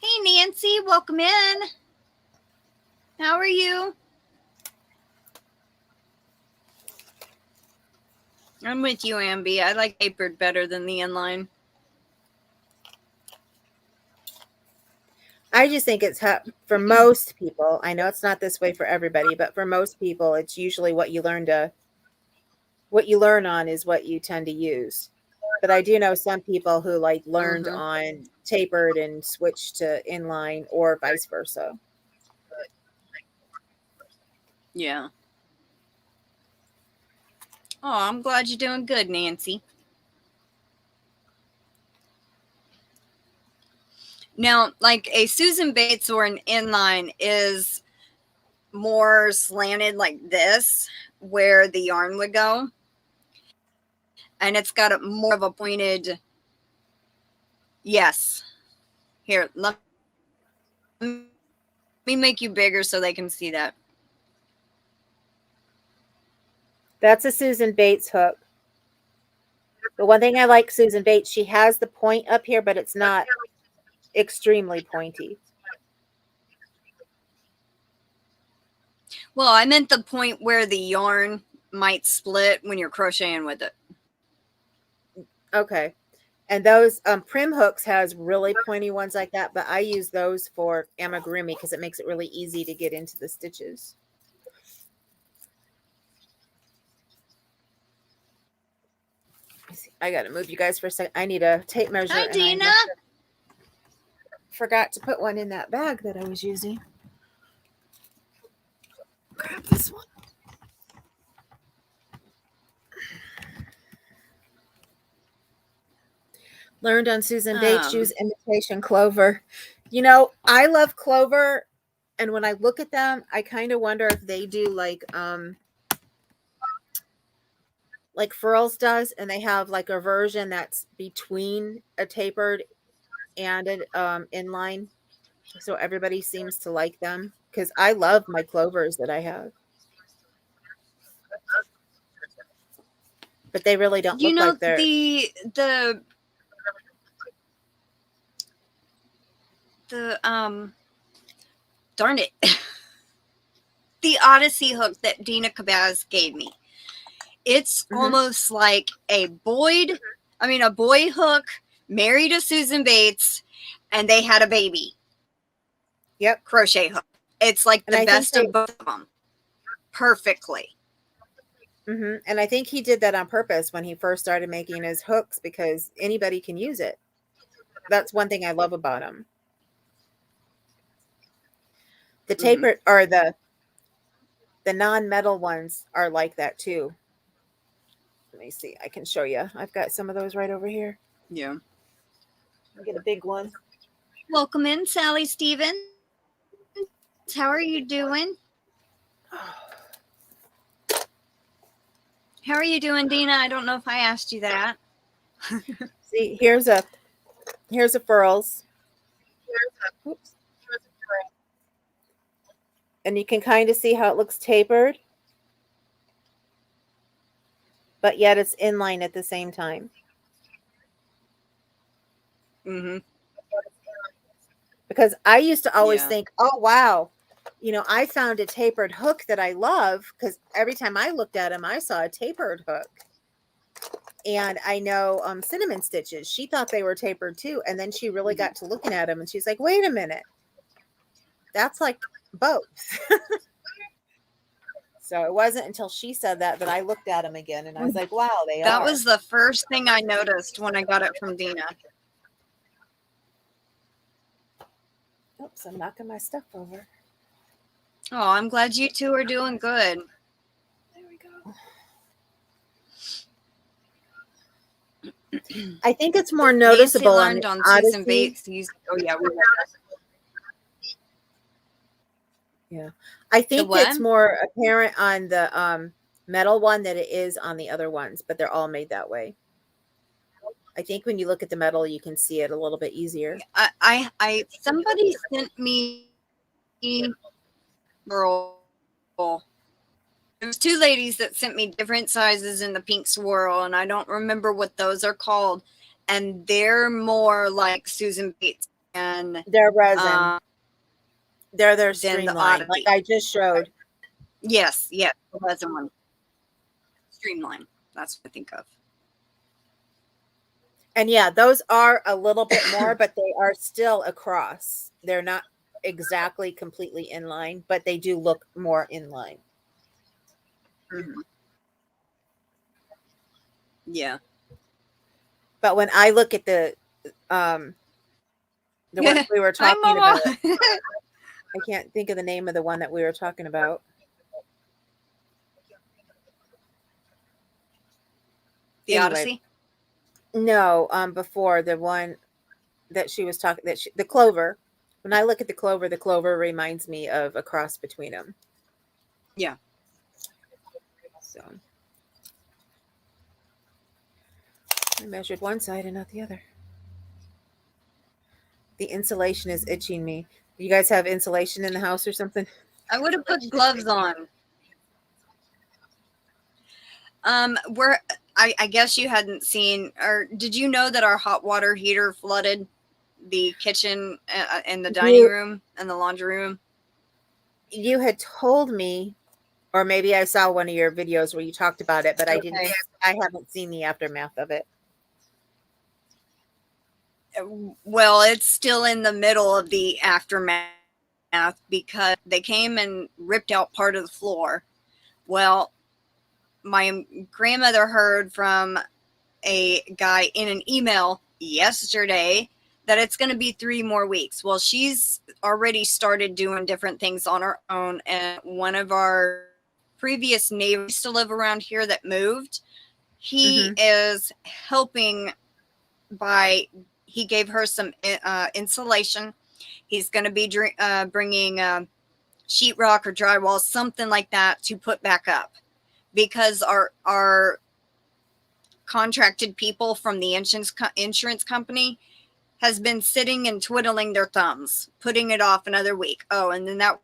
Hey, Nancy, welcome in. How are you? I'm with you, Ambi. I like tapered better than the inline. I just think it's for most people. I know it's not this way for everybody, but for most people, it's usually what you learn on is what you tend to use. But I do know some people who like learned on tapered and switched to inline, or vice versa. Yeah. Oh, I'm glad you're doing good, Nancy. Now, like a Susan Bates or an inline is more slanted like this, where the yarn would go. And it's got more of a pointed, yes. Here, let me make you bigger so they can see that. That's a Susan Bates hook. The one thing I like Susan Bates, she has the point up here, but it's not extremely pointy. Well, I meant the point where the yarn might split when you're crocheting with it. Okay. And those Prim Hooks has really pointy ones like that, but I use those for amigurumi because it makes it really easy to get into the stitches. I got to move you guys for a second. I need a tape measure. Hi, Dina. Forgot to put one in that bag that I was using. Grab this one. Learned on Susan Bates, use imitation clover. You know, I love clover, and when I look at them, I kind of wonder if they do like Furls does, and they have like a version that's between a tapered and an inline. So everybody seems to like them because I love my clovers that I have. But they really don't look like they're the darn it. The Odyssey hook that Dina Cabaz gave me. It's almost like a boy hook married to Susan Bates, and they had a baby. Yep. Crochet hook. It's like the best of both of them. Perfectly. And I think he did that on purpose when he first started making his hooks, because anybody can use it. That's one thing I love about him. The tapered or the non-metal ones are like that too. Let me see. I can show you. I've got some of those right over here. Yeah. I'll get a big one. Welcome in, Sally Stevens. How are you doing? How are you doing, Dina? I don't know if I asked you that. See, here's a furls. Oops. And you can kind of see how it looks tapered, but yet it's inline at the same time. Because I used to always think, oh, wow, you know, I found a tapered hook that I love, because every time I looked at him, I saw a tapered hook. And I know Cinnamon Stitches, she thought they were tapered too. And then she really got to looking at them, and she's like, wait a minute. That's like both. So it wasn't until she said that I looked at them again, and I was like, wow, they That are. was the first thing I noticed when I got it from Dina. Oops, I'm knocking my stuff over. Oh, I'm glad you two are doing good. There we go. I think it's more noticeable learned on Susan Bates. Oh yeah, we yeah. I think it's more apparent on the metal one than it is on the other ones, but they're all made that way. I think when you look at the metal, you can see it a little bit easier. Somebody sent me girl. There's two ladies that sent me different sizes in the pink swirl, and I don't remember what those are called. And they're more like Susan Bates, and they're resin. They're streamlined, like I just showed. Yes, the resin one. Streamline. That's what I think of. And yeah, those are a little bit more, but they are still across. They're not exactly completely in line, but they do look more in line. Mm-hmm. Yeah. But when I look at the one we were talking about, I can't think of the name of the one that we were talking about. The Odyssey? No, before the one that she was talking, the clover. When I look at the clover reminds me of a cross between them. Yeah. So I measured one side and not the other. The insulation is itching me. Do you guys have insulation in the house or something? I would have put gloves on. I guess you hadn't seen, or did you know that our hot water heater flooded the kitchen and the dining room and the laundry room? You had told me, or maybe I saw one of your videos where you talked about it, but I haven't seen the aftermath of it. Well, it's still in the middle of the aftermath because they came and ripped out part of the floor. Well, my grandmother heard from a guy in an email yesterday that it's going to be 3 more weeks. Well, she's already started doing different things on her own. And one of our previous neighbors used to live around here that moved. He is helping he gave her some insulation. He's going to be bringing sheetrock or drywall, something like that, to put back up. Because our contracted people from the insurance company has been sitting and twiddling their thumbs, putting it off another week. Oh, and then that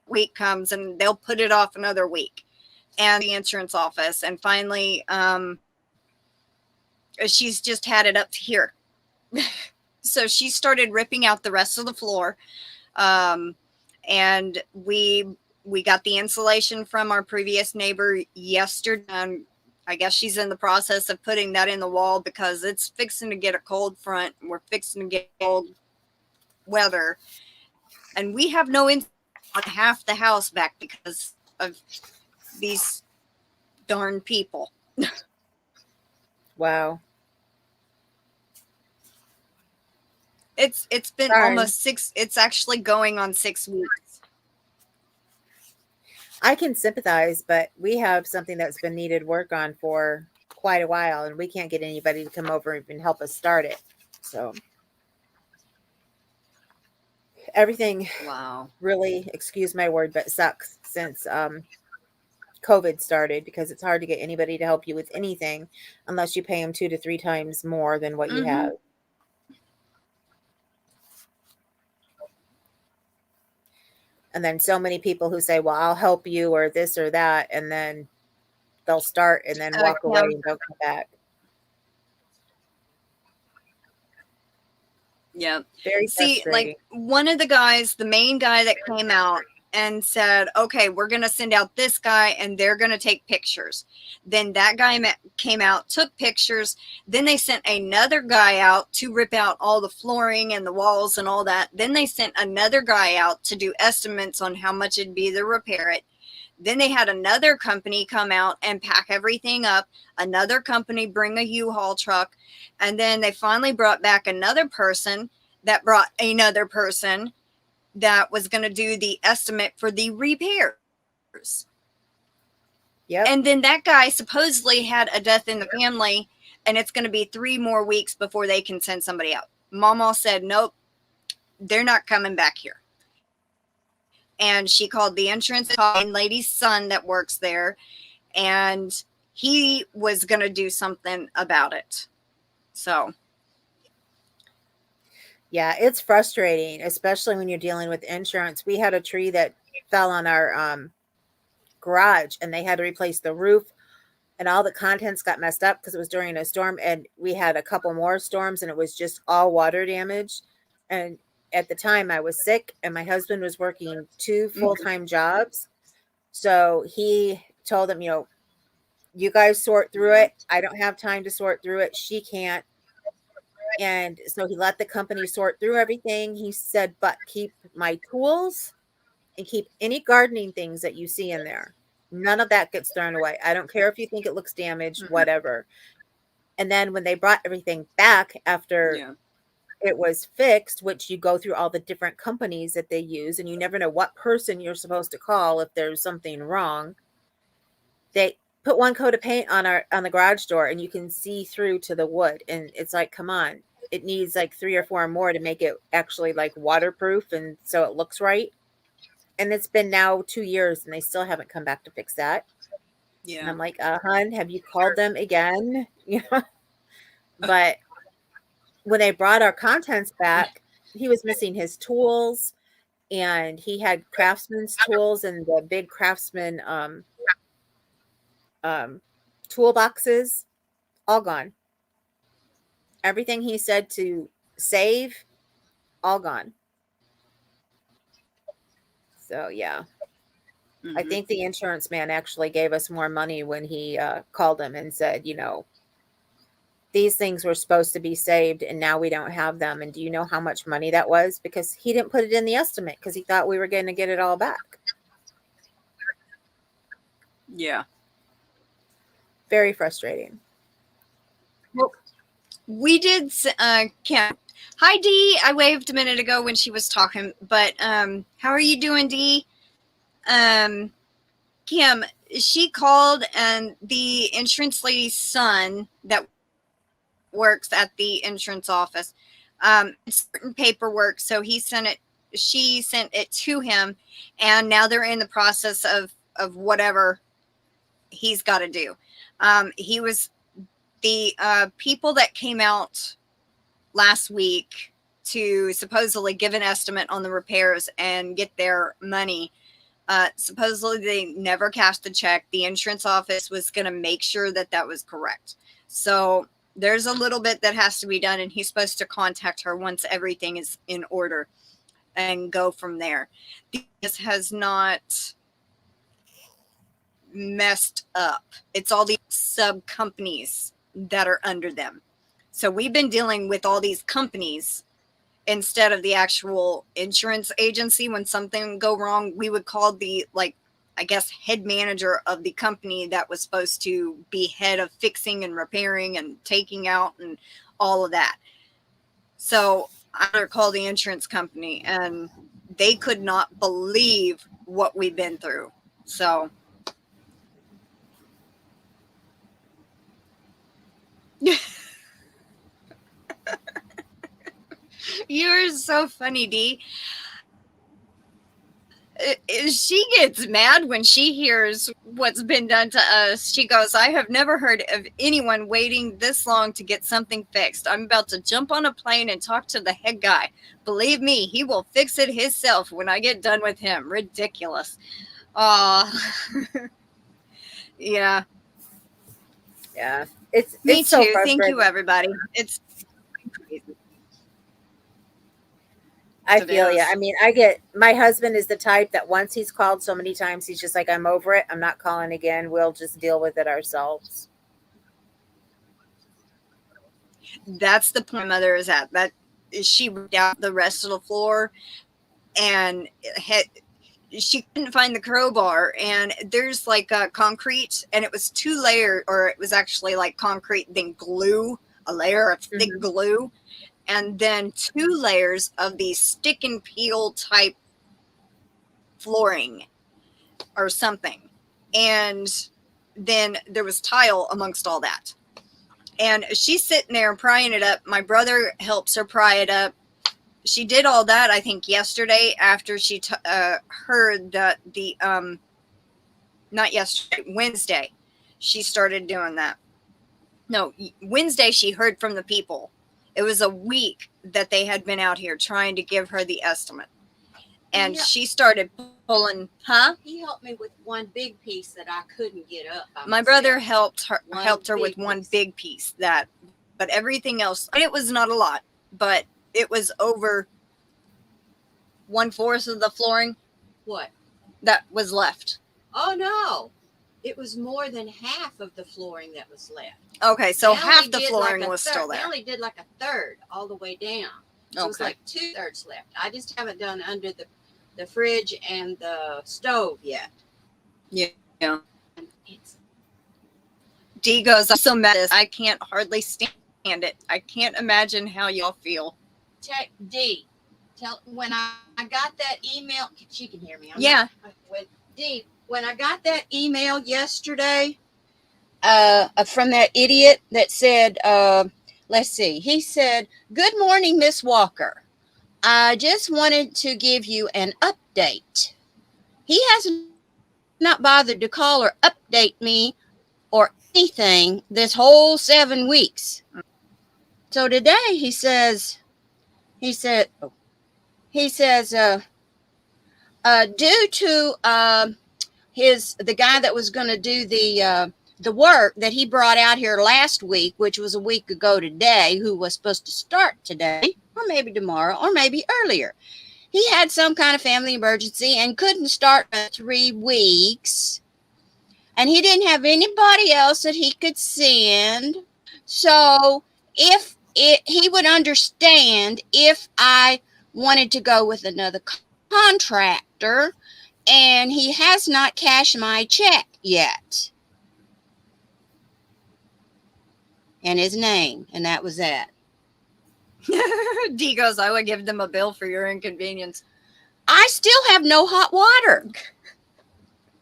week comes and they'll put it off another week. And the insurance office. And finally, she's just had it up to here. So she started ripping out the rest of the floor. And we got the insulation from our previous neighbor yesterday. I guess she's in the process of putting that in the wall because it's fixing to get a cold front. We're fixing to get cold weather. And we have no insulation on half the house back because of these darn people. Wow. It's been almost 6. It's actually going on 6 weeks. I can sympathize, but we have something that's been needed work on for quite a while, and we can't get anybody to come over and help us start it. So everything, really, excuse my word, but sucks since COVID started, because it's hard to get anybody to help you with anything unless you pay them 2 to 3 times more than what you have. And then so many people who say, well, I'll help you or this or that. And then they'll start and then walk away and don't come back. Yeah. Very See, like one of the guys, the main guy that came out and said, okay, we're going to send out this guy and they're going to take pictures. Then that guy came out, took pictures. Then they sent another guy out to rip out all the flooring and the walls and all that. Then they sent another guy out to do estimates on how much it'd be to repair it. Then they had another company come out and pack everything up, another company bring a U-Haul truck, and then they finally brought back another person that brought another person that was going to do the estimate for the repairs. Yep. And then that guy supposedly had a death in the family, and it's going to be 3 more weeks before they can send somebody out. Mama said, nope, they're not coming back here. And she called the insurance lady's son that works there, and he was going to do something about it. So, yeah, it's frustrating, especially when you're dealing with insurance. We had a tree that fell on our garage, and they had to replace the roof, and all the contents got messed up because it was during a storm, and we had a couple more storms, and it was just all water damage. And at the time I was sick, and my husband was working 2 full-time jobs. So he told them, you guys sort through it. I don't have time to sort through it. She can't. And so he let the company sort through everything. He said, but keep my tools and keep any gardening things that you see in there. None of that gets thrown away. I don't care if you think it looks damaged, whatever. And then when they brought everything back after it was fixed, which you go through all the different companies that they use, and you never know what person you're supposed to call if there's something wrong. They put 1 coat of paint on the garage door, and you can see through to the wood. And it's like, come on, it needs like 3 or 4 more to make it actually like waterproof, and so it looks right. And it's been now 2 years, and they still haven't come back to fix that. Yeah. And I'm like, hun, have you called them again? But when they brought our contents back, he was missing his tools, and he had craftsman's tools and the big craftsman toolboxes, all gone. Everything he said to save, all gone. So yeah. I think the insurance man actually gave us more money when he called him and said, these things were supposed to be saved, and now we don't have them. And do you know how much money that was? Because he didn't put it in the estimate because he thought we were going to get it all back. Yeah. Very frustrating. Well, we did, Kim. Hi, Dee. I waved a minute ago when she was talking, but how are you doing, Dee? Kim, she called, and the insurance lady's son that works at the insurance office, certain paperwork, so she sent it to him, and now they're in the process of whatever he's got to do. He was the people that came out last week to supposedly give an estimate on the repairs and get their money. Supposedly they never cashed the check. The insurance office was going to make sure that that was correct. So there's a little bit that has to be done, and he's supposed to contact her once everything is in order and go from there. This has not messed up. It's all these sub companies that are under them. So we've been dealing with all these companies instead of the actual insurance agency. When something go wrong, we would call the, I guess, head manager of the company that was supposed to be head of fixing and repairing and taking out and all of that. So I called the insurance company, and they could not believe what we've been through. So you're so funny, Dee. She gets mad when she hears what's been done to us. She goes, I have never heard of anyone waiting this long to get something fixed. I'm about to jump on a plane and talk to the head guy. Believe me, he will fix it himself when I get done with him. Ridiculous. Yeah. Yeah. Me it's so too. Thank you, everybody. It's crazy. I feel you. I mean, my husband is the type that once he's called so many times, he's just like, I'm over it. I'm not calling again. We'll just deal with it ourselves. That's the point my mother is at. That she ripped out the rest of the floor, and she couldn't find the crowbar, and there's like a concrete, and it was 2 layer, or it was actually like concrete, then glue, a layer of thick glue, and then 2 layers of the stick and peel type flooring or something. And then there was tile amongst all that. And she's sitting there prying it up. My brother helps her pry it up. She did all that, I think, yesterday after she heard that not yesterday, Wednesday, she started doing that. No, Wednesday she heard from the people. It was a week that they had been out here trying to give her the estimate. And she started pulling, He helped me with one big piece that I couldn't get up. My brother helped her with one big piece, but everything else, it was not a lot, but it was over 1/4 of the flooring. What? That was left. Oh, no. It was more than half of the flooring that was left. Okay, so half the flooring was still there. They only did like 1/3 all the way down. So it was like 2/3 left. I just haven't done under the fridge and the stove yet. Yeah. And it's Dee goes, I'm so mad. I can't hardly stand it. I can't imagine how y'all feel. Dee, when I got that email, she can hear me. When I got that email yesterday from that idiot that said, let's see, he said, "Good morning, Miss Walker. I just wanted to give you an update." He has not bothered to call or update me or anything this whole 7 weeks. So today he says, due to the guy that was going to do the work that he brought out here last week, which was a week ago today, who was supposed to start today or maybe tomorrow or maybe earlier. He had some kind of family emergency and couldn't start for 3 weeks. And he didn't have anybody else that he could send. So if he would understand if I wanted to go with another contractor, and he has not cashed my check yet. And his name, and that was that. Dee goes, I would give them a bill for your inconvenience. I still have no hot water.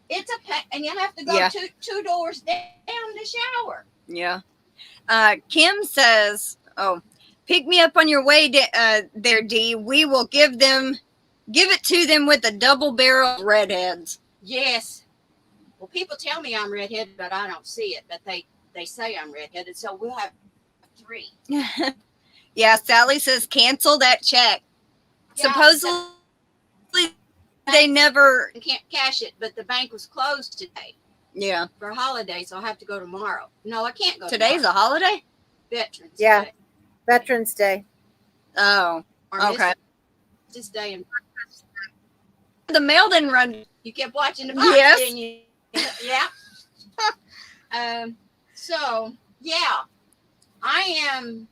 It's and you have to go 2 doors down the shower. Yeah. Kim says, pick me up on your way there, Dee. We will give it to them with a double barrel of redheads. Yes. Well, people tell me I'm redheaded, but I don't see it. But they say I'm redheaded, so we'll have 3. Yeah, Sally says cancel that check. Yeah, supposedly they never can't cash it, but the bank was closed today. Yeah. For a holiday, so I'll have to go tomorrow. No, I can't go Today's tomorrow. A holiday? Veterans Day. Veterans Day. Oh, okay. This day and the mail didn't run. You kept watching the box, didn't you? Yeah. So, yeah, I am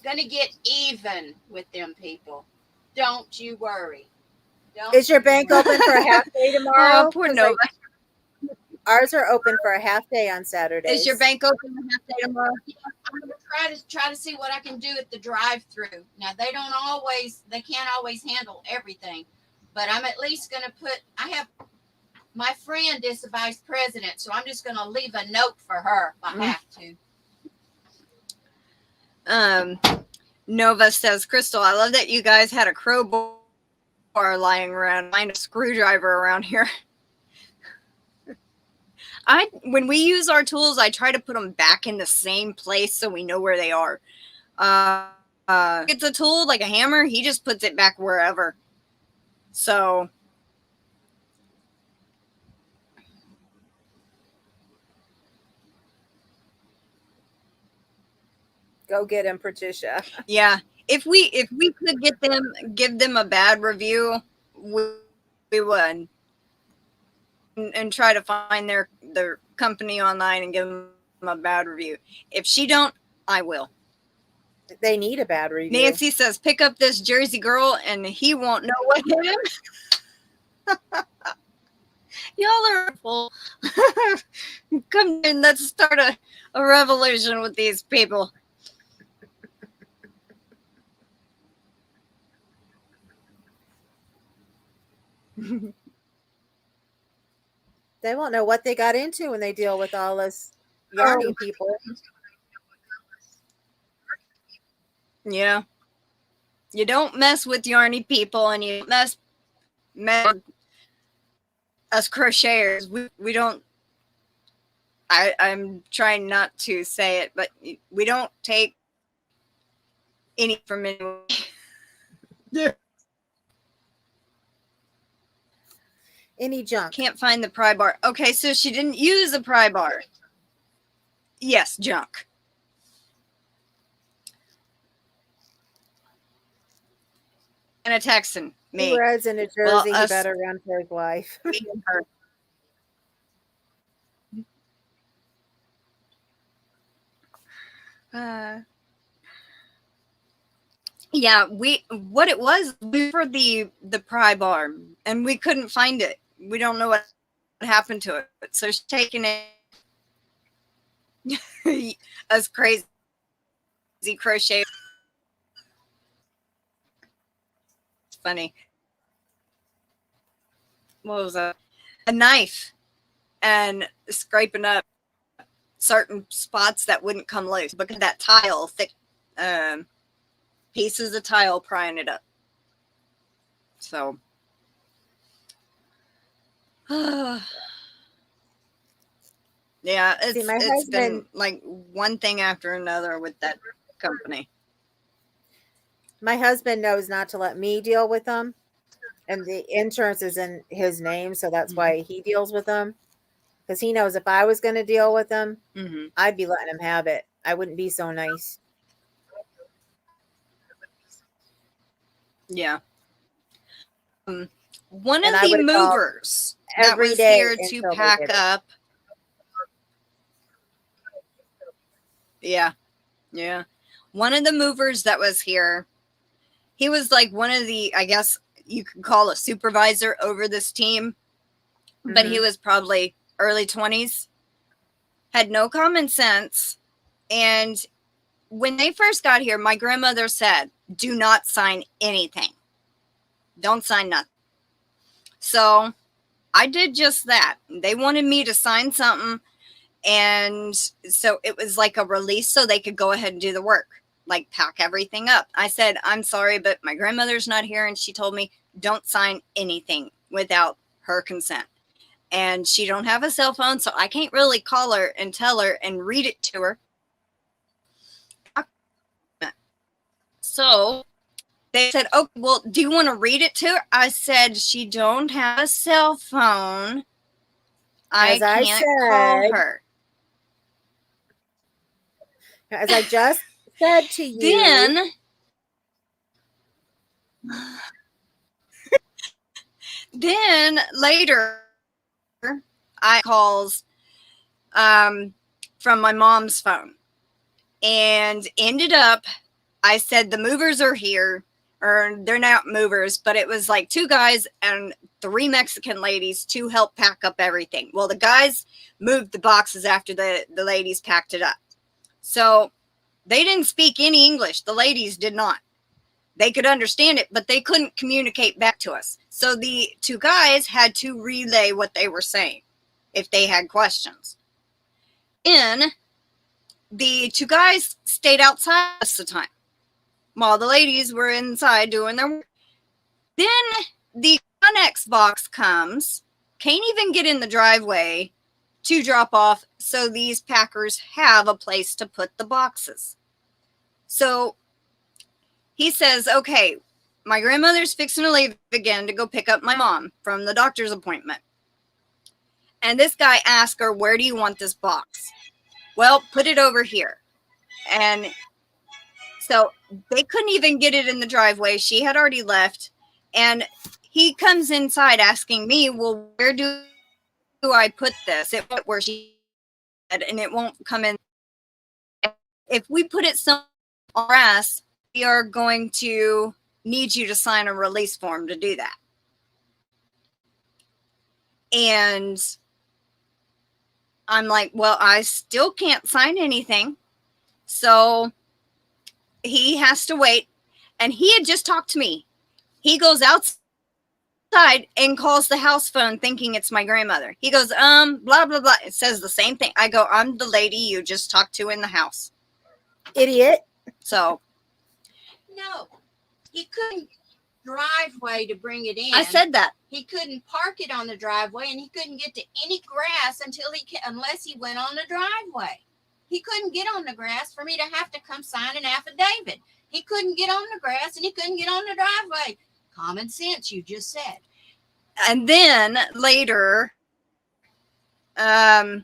going to get even with them people. Don't you worry. Is your bank open for a half day tomorrow? Oh, poor Nova. Ours are open for a half day on Saturdays. Is your bank open a half day tomorrow? I'm going to try to see what I can do at the drive-through. Now, they can't always handle everything, but I'm at least going to I have my friend is the vice president, so I'm just going to leave a note for her if I have to. Nova says, Crystal, I love that you guys had a crowbar lying around. Find a screwdriver around here. When we use our tools, I try to put them back in the same place so we know where they are. It's a tool like a hammer. He just puts it back wherever. So. Go get him, Patricia. Yeah. If we could give them a bad review, we would. And try to find their company online and give them a bad review. If she don't, I will. They need a bad review. Nancy says, pick up this Jersey girl and he won't know what hit him. Y'all are full. Come in, let's start a revolution with these people. They won't know what they got into when they deal with all us yarny people. Yeah. You don't mess with yarny people, and you mess with us crocheters. We don't, I'm trying not to say it, but we don't take any from anyone. Yeah. Any junk. Can't find the pry bar. Okay, so she didn't use a pry bar. Yes, junk. And a Texan. Me. He rides in New Jersey. Well, he better run for his life. Yeah, what it was, we were the pry bar, and we couldn't find it. We don't know what happened to it. So she's taking it as crazy crochet. It's funny. What was that? A knife, and scraping up certain spots that wouldn't come loose because that tile, thick pieces of tile prying it up. So yeah, it's been like one thing after another with that company. My husband knows not to let me deal with them, and the insurance is in his name, so that's why he deals with them, because he knows if I was going to deal with them, I'd be letting him have it. I wouldn't be so nice. Yeah. One of the movers that was here to pack up. Yeah. Yeah. One of the movers that was here, he was like one of the, I guess you could call a supervisor over this team, but he was probably early 20s, had no common sense. And when they first got here, my grandmother said, do not sign anything. Don't sign nothing. So I did just that. They wanted me to sign something. And so it was like a release so they could go ahead and do the work, like pack everything up. I said, I'm sorry, but my grandmother's not here. And she told me, don't sign anything without her consent. And she don't have a cell phone, so I can't really call her and tell her and read it to her. So they said, oh, well, do you want to read it to her? I said, she don't have a cell phone. I can't call her. As I just said to you. Then later, I calls from my mom's phone, and ended up, I said, the movers are here, or they're not movers, but it was like 2 guys and 3 Mexican ladies to help pack up everything. Well, the guys moved the boxes after the ladies packed it up. So they didn't speak any English. The ladies did not. They could understand it, but they couldn't communicate back to us. So the 2 guys had to relay what they were saying if they had questions. And the 2 guys stayed outside most of the time while the ladies were inside doing their work. Then the Connex box comes, can't even get in the driveway to drop off, so these packers have a place to put the boxes. So he says, okay, my grandmother's fixing to leave again to go pick up my mom from the doctor's appointment. And this guy asked her, where do you want this box? Well, put it over here. And so they couldn't even get it in the driveway. She had already left. And he comes inside asking me, well, where do I put this? It went where she said, and it won't come in. If we put it somewhere RS, we are going to need you to sign a release form to do that. And I'm like, well, I still can't sign anything. So he has to wait. And he had just talked to me. He goes outside and calls the house phone thinking it's my grandmother. He goes, blah, blah, blah. It says the same thing. I go, I'm the lady you just talked to in the house. Idiot. So. No, he couldn't driveway to bring it in. I said that. He couldn't park it on the driveway, and he couldn't get to any grass unless he went on the driveway. He couldn't get on the grass for me to have to come sign an affidavit. He couldn't get on the grass, and he couldn't get on the driveway. Common sense, you just said. And then later, at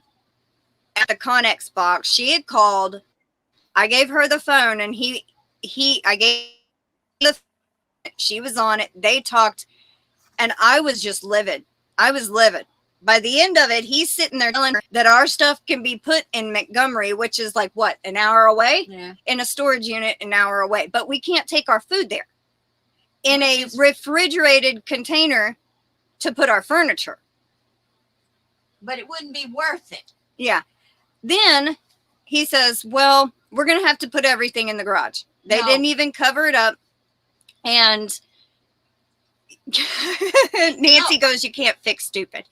the Connex box, she had called. I gave her the phone, and I gave the. She was on it. They talked, and I was just livid. I was livid. By the end of it, he's sitting there telling her that our stuff can be put in Montgomery, which is like, what, an hour away? Yeah. In a storage unit, an hour away. But we can't take our food there in a refrigerated container to put our furniture. But it wouldn't be worth it. Yeah. Then he says, well, we're going to have to put everything in the garage. They didn't even cover it up. And Nancy goes, you can't fix stupid.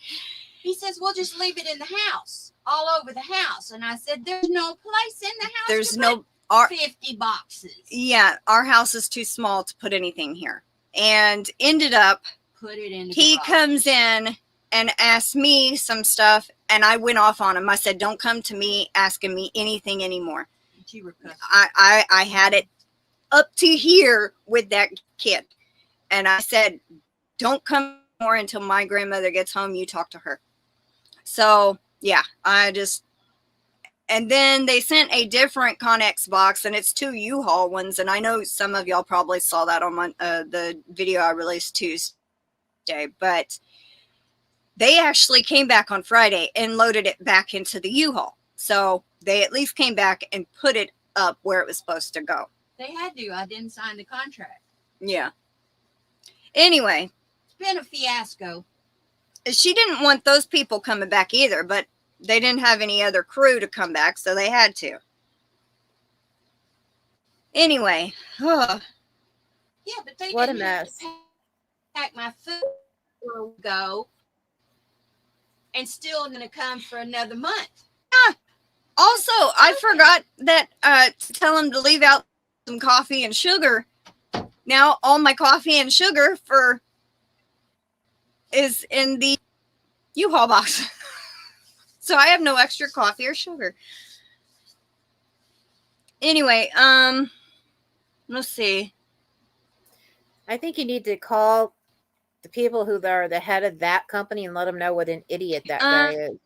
He says, we'll just leave it in the house, all over the house. And I said, there's no place in the house. There's to no put 50 boxes. Yeah, our house is too small to put anything here. And ended up, put it in the he garage. comes in and asks me some stuff, and I went off on him. I said, don't come to me asking me anything anymore. I had it up to here with that kid. And I said, don't come more until my grandmother gets home. You talk to her. So, yeah, and then they sent a different Connex box, and it's 2 U-Haul ones. And I know some of y'all probably saw that on the video I released Tuesday. But they actually came back on Friday and loaded it back into the U-Haul. So they at least came back and put it up where it was supposed to go. They had to. I didn't sign the contract. Yeah. Anyway. It's been a fiasco. She didn't want those people coming back either, but they didn't have any other crew to come back, so they had to. Anyway. Yeah, but they What a didn't mess. have to pack my food go and still going to come for another month. Yeah. Also, I forgot that to tell them to leave out some coffee and sugar. Now all my coffee and sugar is in the U-Haul box. So I have no extra coffee or sugar. Anyway, let's see. I think you need to call the people who are the head of that company and let them know what an idiot that guy is.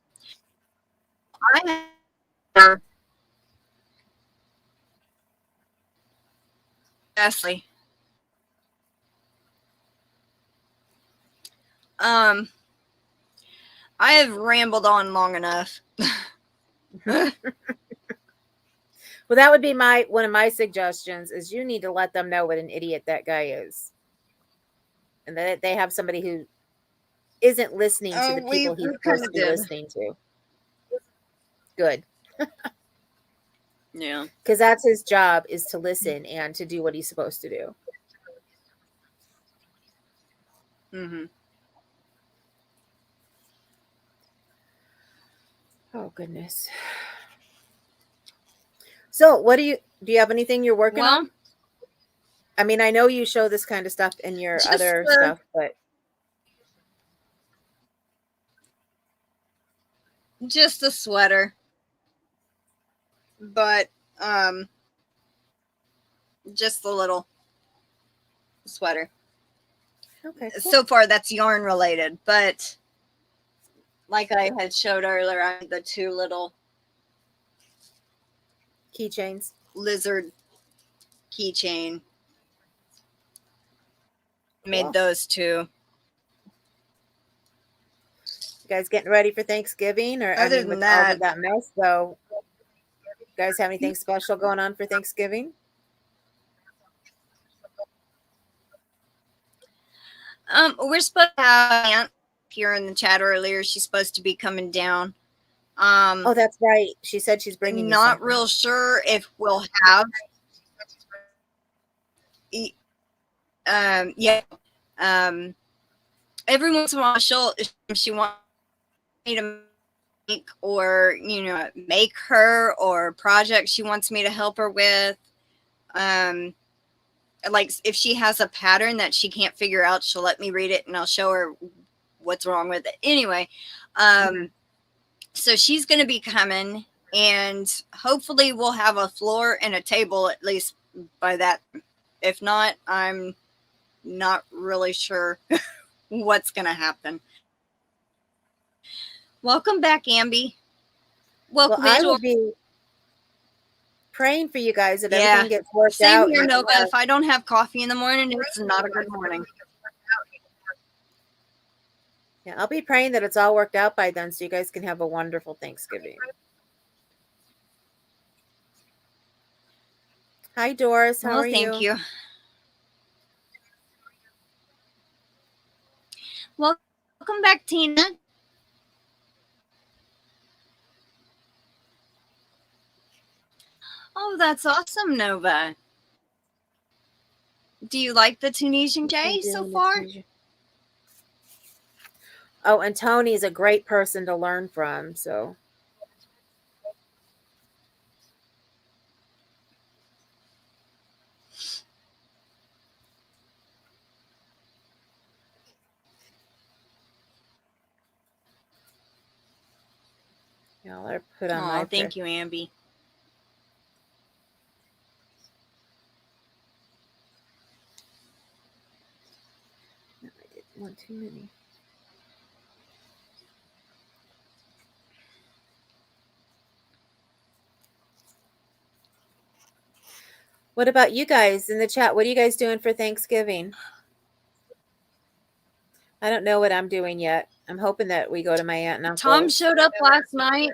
Ashley. I have rambled on long enough. Well, that would be one of my suggestions is you need to let them know what an idiot that guy is. And that they have somebody who isn't listening to the people he's supposed to be listening to. Good. Yeah. Because that's his job, is to listen and to do what he's supposed to do. Mm-hmm. Oh, goodness. So what do you have anything you're working on? I mean, I know you show this kind of stuff in your other stuff, but. Just a sweater. But, just a little sweater. Okay. Cool. So far, that's yarn related, but like I had showed earlier, I had the 2 little keychains, lizard keychain. Made those 2. You guys getting ready for Thanksgiving, or Other than that, all of that mess? Though, you guys have anything special going on for Thanksgiving? We're supposed to have Aunt here in the chat earlier. She's supposed to be coming down. Oh, that's right. She said she's bringing you Not something. real sure if we'll have. Yeah. Every once in a while, she wants me to make, or make her, or project she wants me to help her with. Like if she has a pattern that she can't figure out, she'll let me read it and I'll show her what's wrong with it. Anyway, so she's going to be coming, and hopefully we'll have a floor and a table at least by that. If not, I'm not really sure what's going to happen. Welcome back, Ambi. Welcome. Well, I will be praying for you guys that everything gets worked out. Same here, Nova. If I don't have coffee in the morning, it's not a good morning. Yeah, I'll be praying that it's all worked out by then, so you guys can have a wonderful Thanksgiving. Hi, Doris. How are you? Thank you. Welcome back, Tina. Oh, that's awesome, Nova. Do you like the Tunisian Jay so far? Oh, and Tony's a great person to learn from, so. Yeah, I'll let her put on my Thank you, Ambi. No, I didn't want too many. What about you guys in the chat? What are you guys doing for Thanksgiving? I don't know what I'm doing yet. I'm hoping that we go to my aunt and uncle's. Tom showed up last night.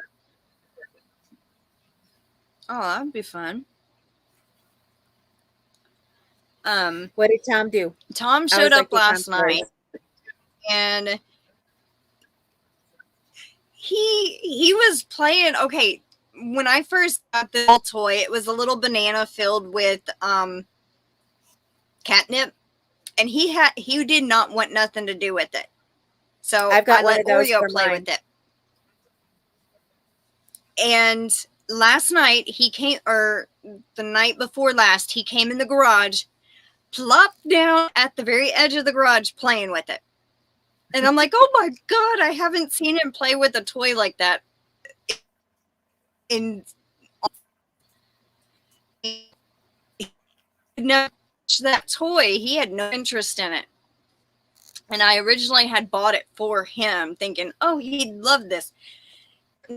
Oh, that'd be fun. What did Tom do? Tom showed up last night, and he was playing. Okay, when I first got the little toy, it was a little banana filled with catnip, and he did not want nothing to do with it. So I've got I let Oreo play mine. with it. And last night he came, or the night before last, he came in the garage, plopped down at the very edge of the garage playing with it. And I'm like, oh my God, I haven't seen him play with a toy like that. That toy, he had no interest in it. And I originally had bought it for him, thinking, oh, he'd love this.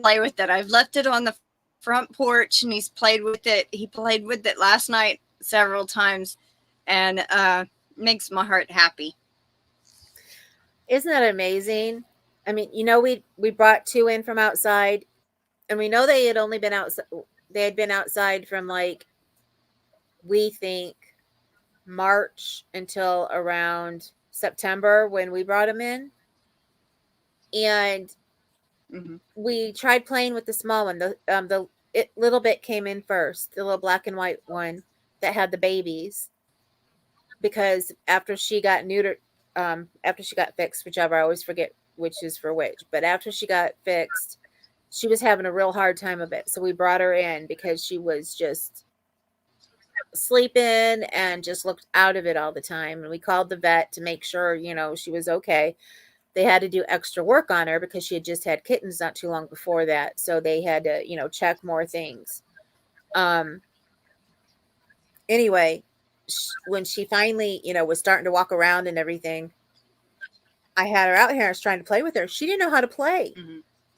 Play with it. I've left it on the front porch, and he's played with it. He played with it last night several times, and makes my heart happy. Isn't that amazing? I mean, we brought 2 in from outside, and we know they had only been outside. They had been outside from we think March until around September when we brought them in. And we tried playing with the small one. The little bit came in first, the little black and white one that had the babies, because after she got neutered, after she got fixed, whichever, I always forget which is for which, but after she got fixed, she was having a real hard time of it. So we brought her in because she was just sleeping and just looked out of it all the time. And we called the vet to make sure, she was okay. They had to do extra work on her because she had just had kittens not too long before that. So they had to, check more things. Anyway, when she finally, was starting to walk around and everything, I had her out here. I was trying to play with her. She didn't know how to play.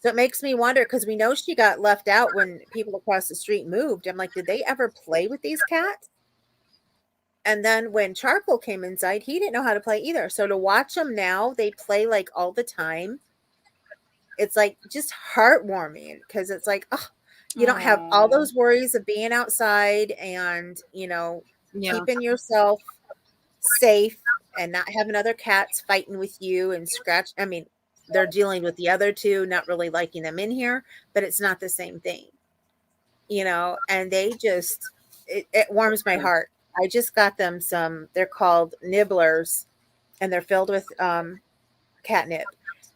So it makes me wonder, because we know she got left out when people across the street moved. I'm like, did they ever play with these cats? And then when Charcoal came inside, he didn't know how to play either. So to watch them now, they play all the time. It's just heartwarming, because it's you don't have all those worries of being outside and, keeping yourself safe and not having other cats fighting with you and scratch. I mean, they're dealing with the other two, not really liking them in here, but it's not the same thing, you know, and they just, it warms my heart. I just got them some, they're called nibblers, and they're filled with catnip.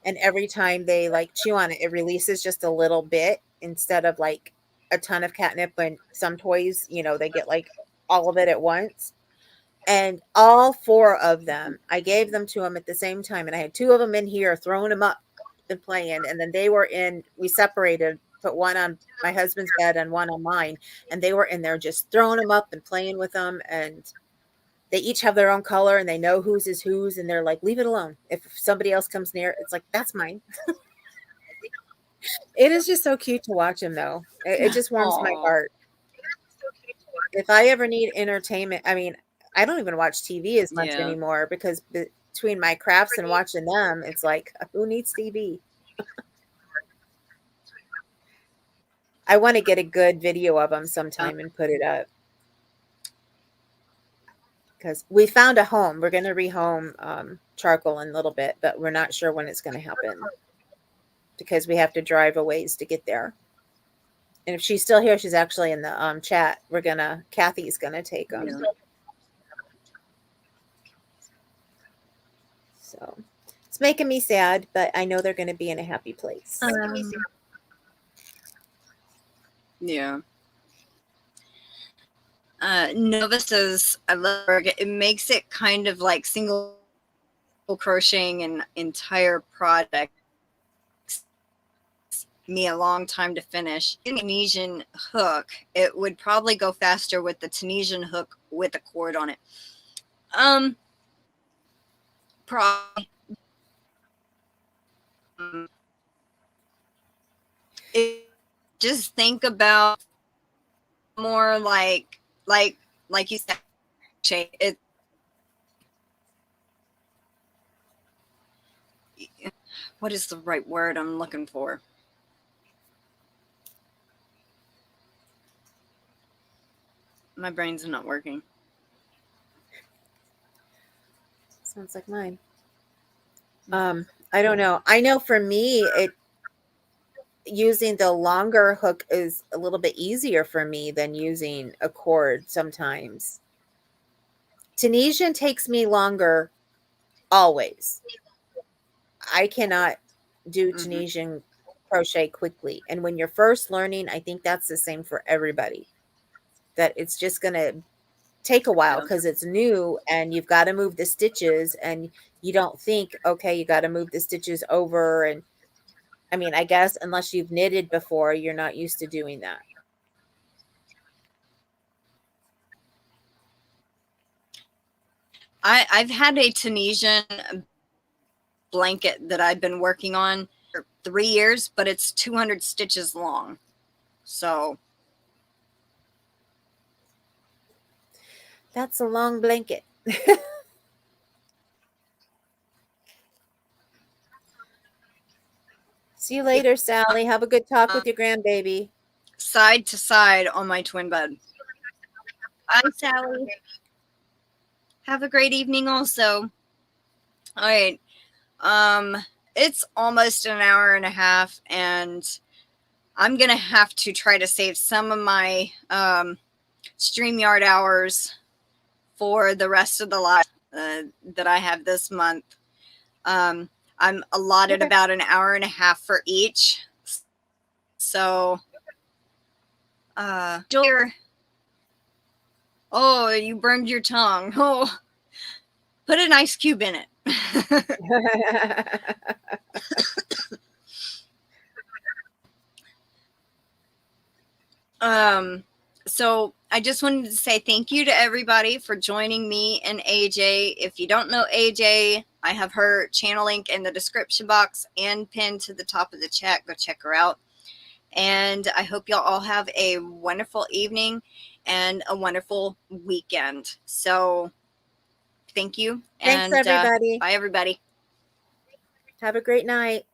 And every time they like chew on it, it releases just a little bit instead of like a ton of catnip. When some toys, you know, they get like all of it at once. And all four of them, I gave them to them at the same time. And I had two of them in here throwing them up and playing. And then they were in, we separated, put one on my husband's bed and one on mine. And they were in there just throwing them up and playing with them. And they each have their own color and they know whose is whose. And they're like, leave it alone. If somebody else comes near, it's like, that's mine. It is just so cute to watch them, though. It just warms my heart. If I ever need entertainment, I mean, I don't even watch TV as much anymore, because between my crafts and watching them, it's like, who needs TV? I want to get a good video of them sometime and put it up. Because we found a home. We're going to rehome Charcoal in a little bit, but we're not sure when it's going to happen, because we have to drive a ways to get there. And if she's still here, she's actually in the chat. Kathy's going to take them. Yeah. So it's making me sad, but I know they're going to be in a happy place. Yeah. Nova says, I love it. It makes it kind of like single crocheting an entire project. Me a long time to finish. Tunisian hook, it would probably go faster with the Tunisian hook with a cord on it. Probably. Just think about more like you said, it. What is the right word I'm looking for? My brain's not working. Sounds like mine. I don't know. I know for me, using the longer hook is a little bit easier for me than using a cord sometimes. Tunisian takes me longer always. I cannot do Tunisian crochet quickly. And when you're first learning, I think that's the same for everybody. That it's just going to take a while because it's new and you've got to move the stitches, and you don't think, okay, you got to move the stitches over. And I mean, I guess unless you've knitted before, you're not used to doing that. I've had a Tunisian blanket that I've been working on for 3 years, but it's 200 stitches long. So that's a long blanket. See you later, Sally. Have a good talk with your grandbaby. Side to side on my twin bed. Bye, Sally. Have a great evening also. All right. It's almost an hour and a half, and I'm going to have to try to save some of my StreamYard hours for the rest of the live that I have this month. I'm allotted about an hour and a half for each. So, oh, you burned your tongue. Oh, put an ice cube in it. So I just wanted to say thank you to everybody for joining me and AJ. If you don't know AJ, I have her channel link in the description box and pinned to the top of the chat. Go check her out. And I hope y'all all have a wonderful evening and a wonderful weekend. So thank you. Thanks, everybody. Bye, everybody. Have a great night.